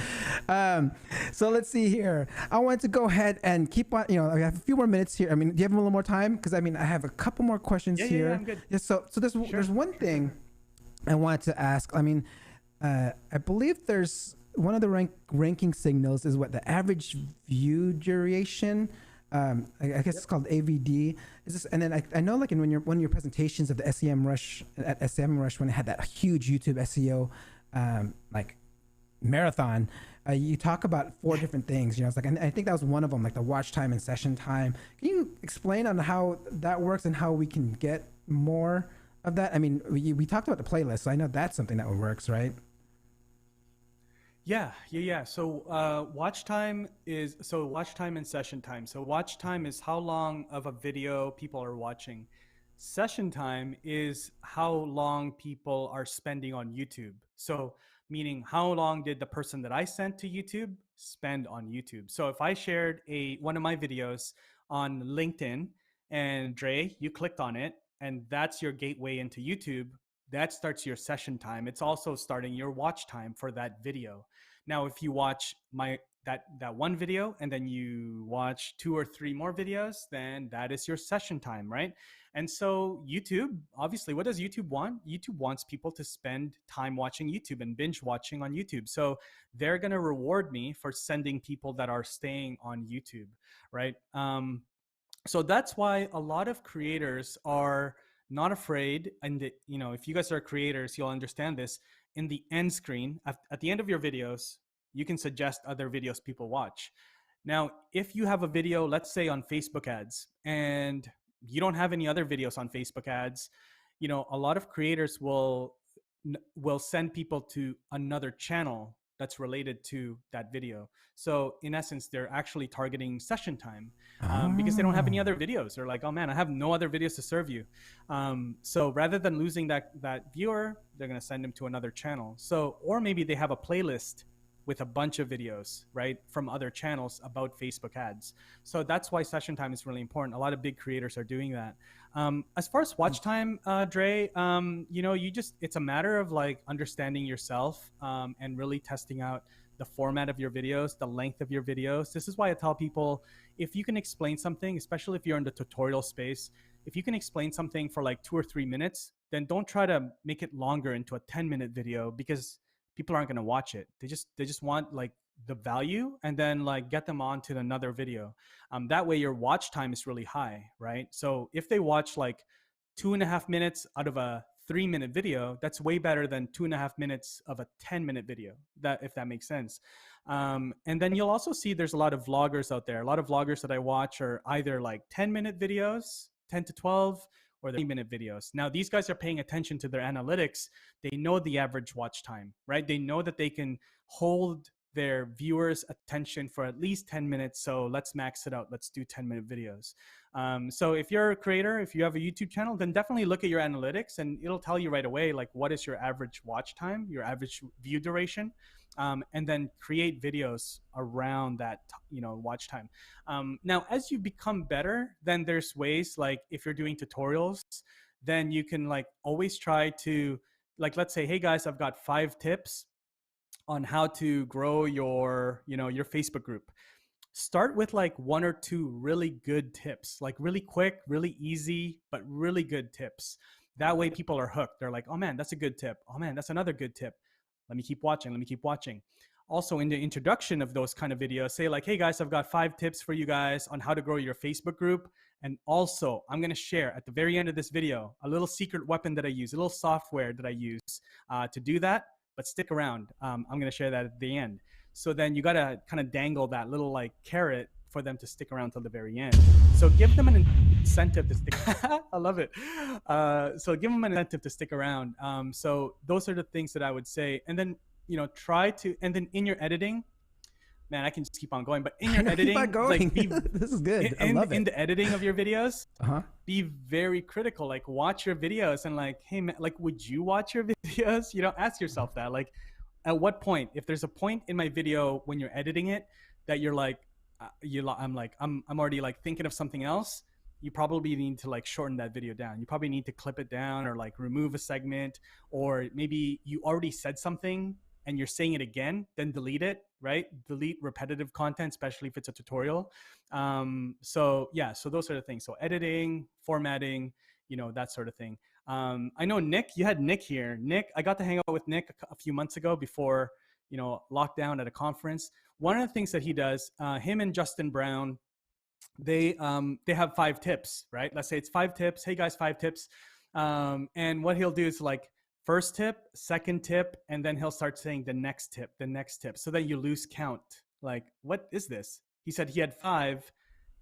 So let's see here. I want to go ahead and keep on. I have a few more minutes here. I mean, do you have a little more time? Because I mean, I have a couple more questions here. Yeah, I'm good. Yeah, so there's one thing I wanted to ask. I mean, I believe there's one of the ranking signals is what the average view duration. I guess it's called AVD. Is this, and then I know like in one of your presentations of the SEM Rush at SEMrush, when it had that huge YouTube SEO like marathon, you talk about 4 different things. You know, it's like, and I think that was one of them, like the watch time and session time. Can you explain on how that works and how we can get more of that? I mean, we talked about the playlist, so I know that's something that works, right? Yeah. So watch time and session time. So watch time is how long of a video people are watching. Session time is how long people are spending on YouTube. So meaning how long did the person that I sent to YouTube spend on YouTube? So if I shared one of my videos on LinkedIn and Dre, you clicked on it and that's your gateway into YouTube, that starts your session time. It's also starting your watch time for that video. Now, if you watch that one video and then you watch 2 or 3 more videos, then that is your session time, right? And so YouTube, obviously, what does YouTube want? YouTube wants people to spend time watching YouTube and binge watching on YouTube. So they're going to reward me for sending people that are staying on YouTube, right? So that's why a lot of creators are not afraid. And if you guys are creators, you'll understand this. In the end screen, at the end of your videos, you can suggest other videos people watch. Now, if you have a video, let's say on Facebook ads, and you don't have any other videos on Facebook ads, a lot of creators will send people to another channel that's related to that video. So in essence, they're actually targeting session time because they don't have any other videos. They're like, oh man, I have no other videos to serve you. So rather than losing that viewer, they're going to send them to another channel. So, or maybe they have a playlist with a bunch of videos, right, from other channels about Facebook ads. So that's why session time is really important. A lot of big creators are doing that. As far as watch time, Dre, it's a matter of like understanding yourself and really testing out the format of your videos, the length of your videos. This is why I tell people, if you can explain something, especially if you're in the tutorial space, if you can explain something for like 2 or 3 minutes, then don't try to make it longer into a 10-minute video, because people aren't going to watch it. They just want like the value, and then like get them on to another video. That way your watch time is really high, right? So if they watch like 2.5 minutes out of a 3-minute video, that's way better than 2.5 minutes of a 10-minute video, if that makes sense. And then you'll also see there's a lot of vloggers out there. A lot of vloggers that I watch are either like 10-minute videos, 10 to 12, or the 3-minute videos. Now, these guys are paying attention to their analytics. They know the average watch time, right? They know that they can hold their viewers' attention for at least 10 minutes. So let's max it out. Let's do 10-minute videos. So if you're a creator, if you have a YouTube channel, then definitely look at your analytics, and it'll tell you right away, like, what is your average watch time, your average view duration, and then create videos around that, watch time. Now, as you become better, then there's ways, like if you're doing tutorials, then you can like always try to, like, let's say, hey guys, I've got 5 tips on how to grow your Facebook group. Start with like 1 or 2 really good tips, like really quick, really easy, but really good tips. That way people are hooked. They're like, oh man, that's a good tip. Oh man, that's another good tip. Let me keep watching. Also, in the introduction of those kind of videos, say like, hey guys, I've got 5 tips for you guys on how to grow your Facebook group. And also, I'm going to share at the very end of this video a little secret weapon that I use, a little software that I use to do that. But stick around. I'm going to share that at the end. So then you got to kind of dangle that little like carrot for them to stick around till the very end. So give them an incentive to stick. I love it. So give them an incentive to stick around. So those are the things that I would say. And then, and then in your editing, man, I can just keep on going, but in your editing, like this is good. I love it. In the editing of your videos, be very critical. Like, watch your videos and like, hey man, like, would you watch your videos? Ask yourself that. Like, at what point, if there's a point in my video when you're editing it that you're like, I'm already like thinking of something else, you probably need to like shorten that video down. You probably need to clip it down, or like remove a segment, or maybe you already said something and you're saying it again, then delete it, right? Delete repetitive content, especially if it's a tutorial. So those sort of things. So editing, formatting, that sort of thing. I know Nick, you had Nick here. Nick, I got to hang out with Nick a few months ago before, lockdown at a conference. One of the things that he does, him and Justin Brown, they have 5 tips, right? Let's say it's 5 tips. Hey guys, 5 tips. And what he'll do is like first tip, second tip, and then he'll start saying the next tip, the next tip. So then you lose count. Like, what is this? He said he had 5.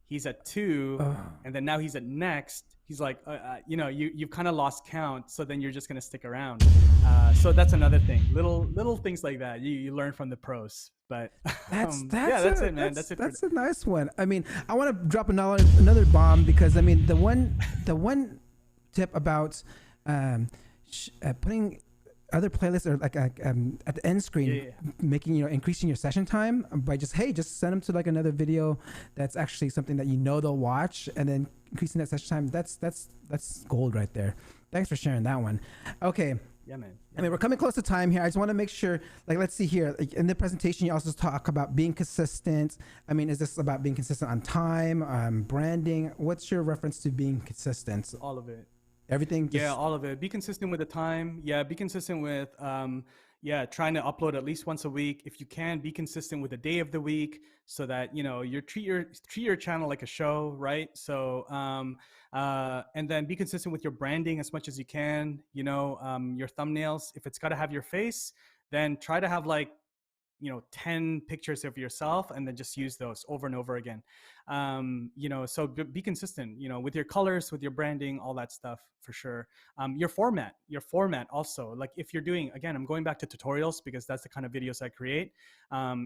He's at 2, and then now he's at next. He's like, you know, you've kind of lost count. So then you're just gonna stick around. So that's another thing. Little things like that you learn from the pros. But that's it, man. That's it. That's a nice one. I mean, I want to drop another bomb, because I mean the one tip about putting other playlists, or like at the end screen, making, you know, increasing your session time by just send them to like another video that's actually something that you know they'll watch, and then increasing that session time. That's gold right there. Thanks for sharing that one. Okay. Yeah, man. I mean, we're coming close to time here. I just want to make sure, like, let's see here. Like, in the presentation, you also talk about being consistent. I mean, is this about being consistent on time, branding? What's your reference to being consistent? All of it. Everything? Yeah, all of it. Be consistent with the time. Yeah, be consistent with, trying to upload at least once a week. If you can, be consistent with the day of the week, so that, you know, you treat your channel like a show, right? So, and then be consistent with your branding as much as you can. You know, your thumbnails, if it's got to have your face, then try to have like, you know, 10 pictures of yourself, and then just use those over and over again. You know, so be consistent, you know, with your colors, with your branding, all that stuff, for sure. Your format also, like if you're doing, again, I'm going back to tutorials because that's the kind of videos I create.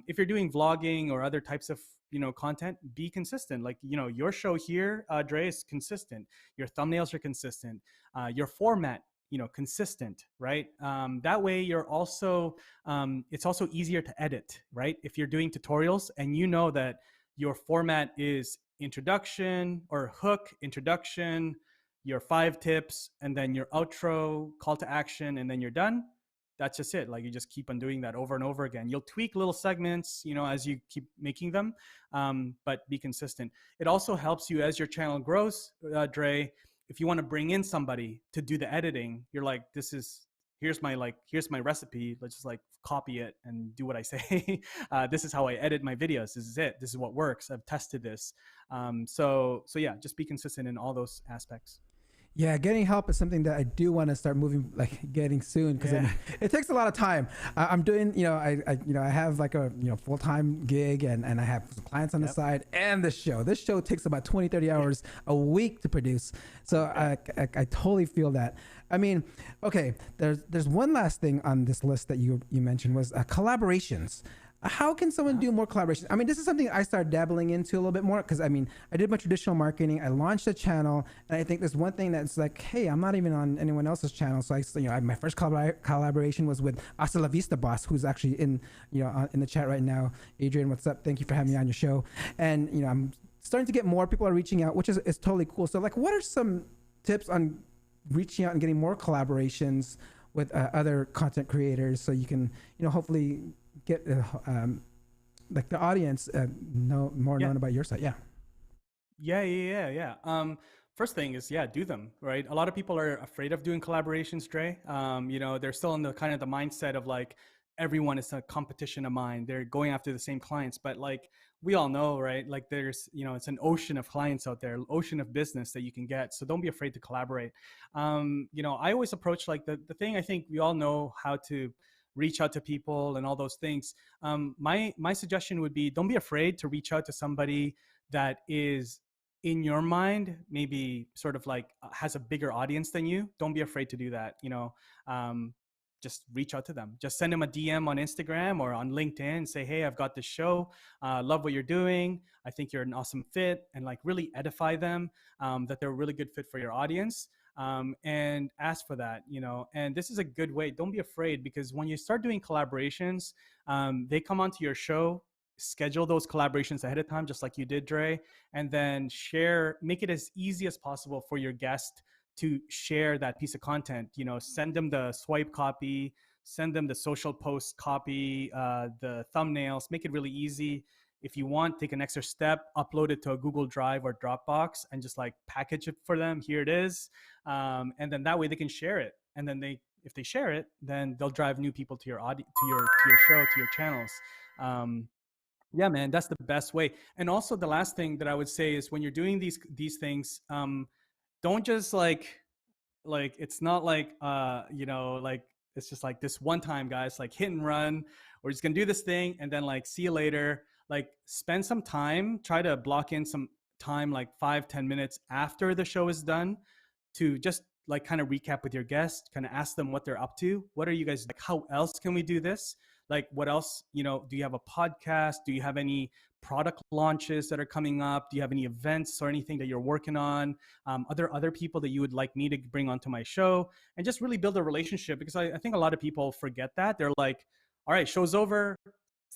If you're doing vlogging or other types of, you know, content, be consistent. Like, you know, your show here, Dre, is consistent. Your thumbnails are consistent. Your format, you know, consistent, right? That way you're also, it's also easier to edit, right? If you're doing tutorials and you know that your format is introduction or hook, introduction, your 5 tips, and then your outro, call to action, and then you're done. That's just it. Like, you just keep on doing that over and over again. You'll tweak little segments, you know, as you keep making them, but be consistent. It also helps you as your channel grows, Dre. If you want to bring in somebody to do the editing, you're like, here's my recipe. Let's just like copy it and do what I say. This is how I edit my videos. This is it. This is what works. I've tested this. So yeah, just be consistent in all those aspects. Yeah, getting help is something that I do want to start getting soon, because it takes a lot of time. I'm doing, you know, I have like a, you know, full-time gig, and I have clients on the side, and this show takes about 20-30 hours a week to produce. So I totally feel that. I mean, okay, there's one last thing on this list that you mentioned, was collaborations. How can someone do more collaboration? I mean, this is something I started dabbling into a little bit more, because I mean, I did my traditional marketing, I launched a channel, and I think there's one thing that's like, hey, I'm not even on anyone else's channel. So my first collaboration was with Hasta La Vista Boss, who's actually in the chat right now. Adrian, what's up? Thank you for having me on your show. And, you know, I'm starting to get more people are reaching out, which is totally cool. So like, what are some tips on reaching out and getting more collaborations with other content creators, so you can, you know, hopefully get like the audience known about your site? Yeah. First thing is, do them, right? A lot of people are afraid of doing collaborations, Dre. You know, they're still in the kind of the mindset of like, everyone is a competition of mine. They're going after the same clients, but like we all know, right? Like there's, you know, it's an ocean of clients out there, ocean of business that you can get. So don't be afraid to collaborate. You know, I always approach like the thing, I think we all know how to reach out to people and all those things. My suggestion would be, don't be afraid to reach out to somebody that is in your mind, maybe sort of like has a bigger audience than you. Don't be afraid to do that. You know, just reach out to them. Just send them a DM on Instagram or on LinkedIn and say, hey, I've got this show. Love what you're doing. I think you're an awesome fit, and like really edify them that they're a really good fit for your audience. And ask for that, you know, and this is a good way. Don't be afraid, because when you start doing collaborations, they come onto your show, schedule those collaborations ahead of time, just like you did, Dre, and then make it as easy as possible for your guest to share that piece of content. You know, send them the swipe copy, send them the social post copy, the thumbnails, make it really easy. If you want, take an extra step, upload it to a Google Drive or Dropbox and just like package it for them. Here it is. And then that way they can share it. And then if they share it, then they'll drive new people to your audience, to your show, to your channels. Yeah, man, that's the best way. And also the last thing that I would say is when you're doing these things, don't just like it's not like like it's just like this one time, guys, like hit and run. We're just gonna do this thing and then like see you later. Like spend some time, try to block in some time, like 5-10 minutes after the show is done, to just like kind of recap with your guests, kind of ask them what they're up to. What are you guys like? How else can we do this? Like what else, do you have a podcast? Do you have any product launches that are coming up? Do you have any events or anything that you're working on? Are there other people that you would like me to bring onto my show? And just really build a relationship, because I think a lot of people forget that. They're like, all right, show's over.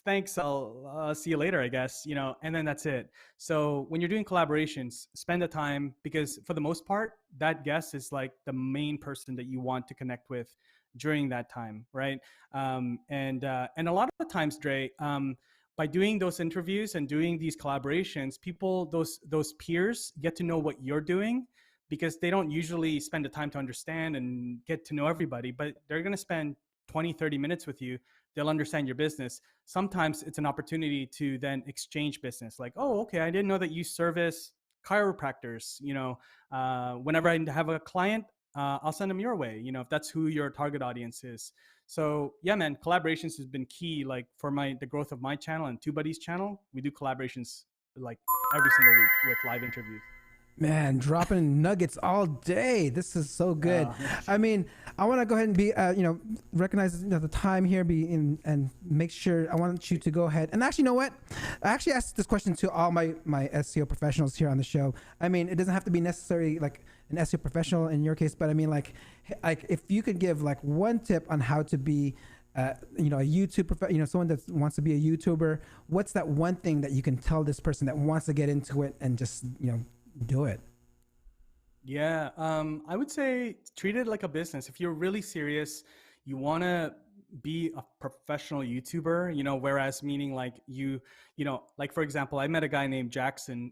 Thanks, I'll see you later, I guess, and then that's it. So when you're doing collaborations, spend the time, because for the most part, that guest is like the main person that you want to connect with during that time, right? And a lot of the times, Dre, by doing those interviews and doing these collaborations, people, those peers get to know what you're doing, because they don't usually spend the time to understand and get to know everybody, but they're going to spend 20-30 minutes with you. They'll understand your business. Sometimes it's an opportunity to then exchange business, like, oh, okay, I didn't know that you service chiropractors. Whenever I have a client, I'll send them your way, if that's who your target audience is. So yeah, man, collaborations has been key. Like for the growth of my channel and TubeBuddy's channel, we do collaborations like every single week with live interviews. Man, dropping nuggets all day. This is so good. I mean, I want to go ahead and be, recognize the time here, and make sure. I want you to go ahead and actually, you know what? I actually asked this question to all my SEO professionals here on the show. I mean, it doesn't have to be necessarily like an SEO professional in your case, but I mean, like if you could give like one tip on how to be, a YouTube someone that wants to be a YouTuber. What's that one thing that you can tell this person that wants to get into it and just do it? Yeah, I would say treat it like a business. If you're really serious, you want to be a professional YouTuber, whereas meaning like like for example, I met a guy named Jackson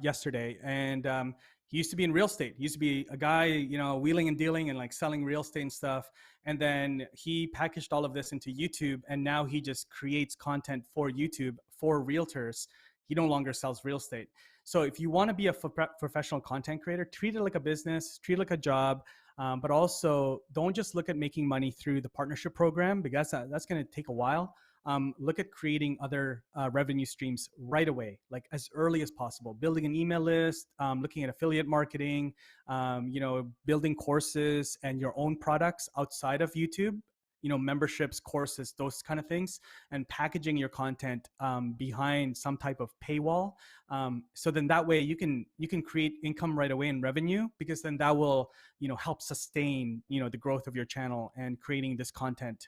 yesterday, and he used to be in real estate. He used to be a guy, wheeling and dealing and like selling real estate and stuff. And then he packaged all of this into YouTube, and now he just creates content for YouTube for realtors. He no longer sells real estate. So if you want to be a professional content creator, treat it like a business, treat it like a job, but also don't just look at making money through the partnership program, because that's going to take a while. Look at creating other revenue streams right away, like as early as possible. Building an email list, looking at affiliate marketing, building courses and your own products outside of YouTube. Memberships, courses, those kind of things, and packaging your content behind some type of paywall. So then that way you can create income right away and revenue, because then that will, help sustain, the growth of your channel and creating this content.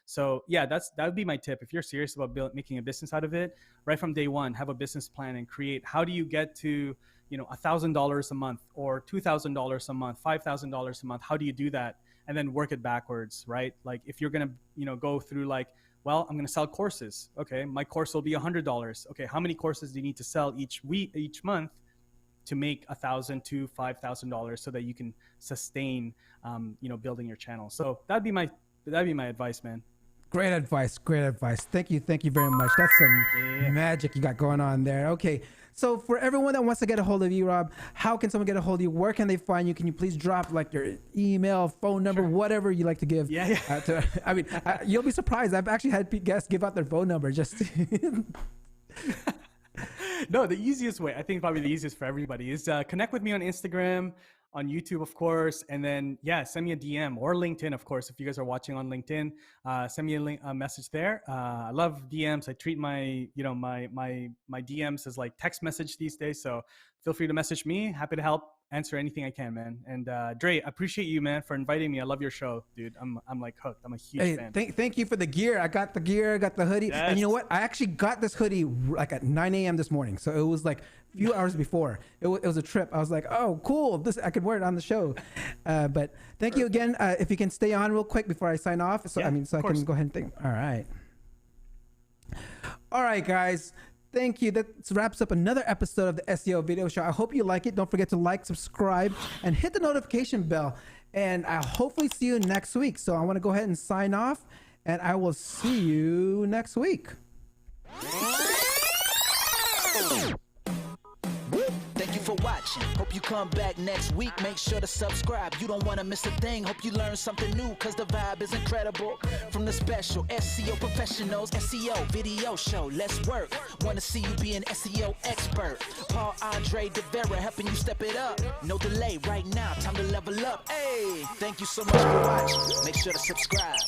So yeah, that would be my tip. If you're serious about making a business out of it, right from day one, have a business plan and create, how do you get to, $1,000 a month or $2,000 a month, $5,000 a month? How do you do that? And then work it backwards, right? Like if you're going to, go through like, well, I'm going to sell courses. Okay. My course will be $100. Okay. How many courses do you need to sell each month to make $1,000 to $5,000 so that you can sustain, building your channel? So that'd be my advice, man. Great advice. Thank you very much. That's some magic you got going on there. Okay. So for everyone that wants to get a hold of you, Rob, how can someone get a hold of you? Where can they find you? Can you please drop like your email, phone number, whatever you like to give? Yeah. You'll be surprised. I've actually had guests give out their phone number just to No, the easiest way, I think probably the easiest for everybody, is connect with me on Instagram, on YouTube, of course, and then send me a DM, or LinkedIn, of course. If you guys are watching on LinkedIn, send me a message there. I love DMs. I treat my my DMs as like text message these days. So feel free to message me. Happy to help answer anything I can, man. And Dre, I appreciate you, man, for inviting me. I love your show, dude. I'm like hooked. I'm a huge fan. Thank you for the gear. I got the gear. I got the hoodie. Yes. And you know what? I actually got this hoodie like at 9 a.m. this morning. So it was like a few hours before. It was a trip. I was like, oh, cool. I could wear it on the show. But thank you again. If you can stay on real quick before I sign off. So I can go ahead and think. All right. All right, guys. Thank you. That wraps up another episode of the SEO Video Show. I hope you like it. Don't forget to like, subscribe, and hit the notification bell. And I'll hopefully see you next week. So I want to go ahead and sign off, and I will see you next week. Thank you for watching. Hope you come back next week. Make sure to subscribe. You don't want to miss a thing. Hope you learn something new, cause the vibe is incredible. From the special SEO professionals, SEO video show. Let's work. Want to see you be an SEO expert. Paul Andre DeVera helping you step it up. No delay right now. Time to level up. Hey, thank you so much for watching. Make sure to subscribe.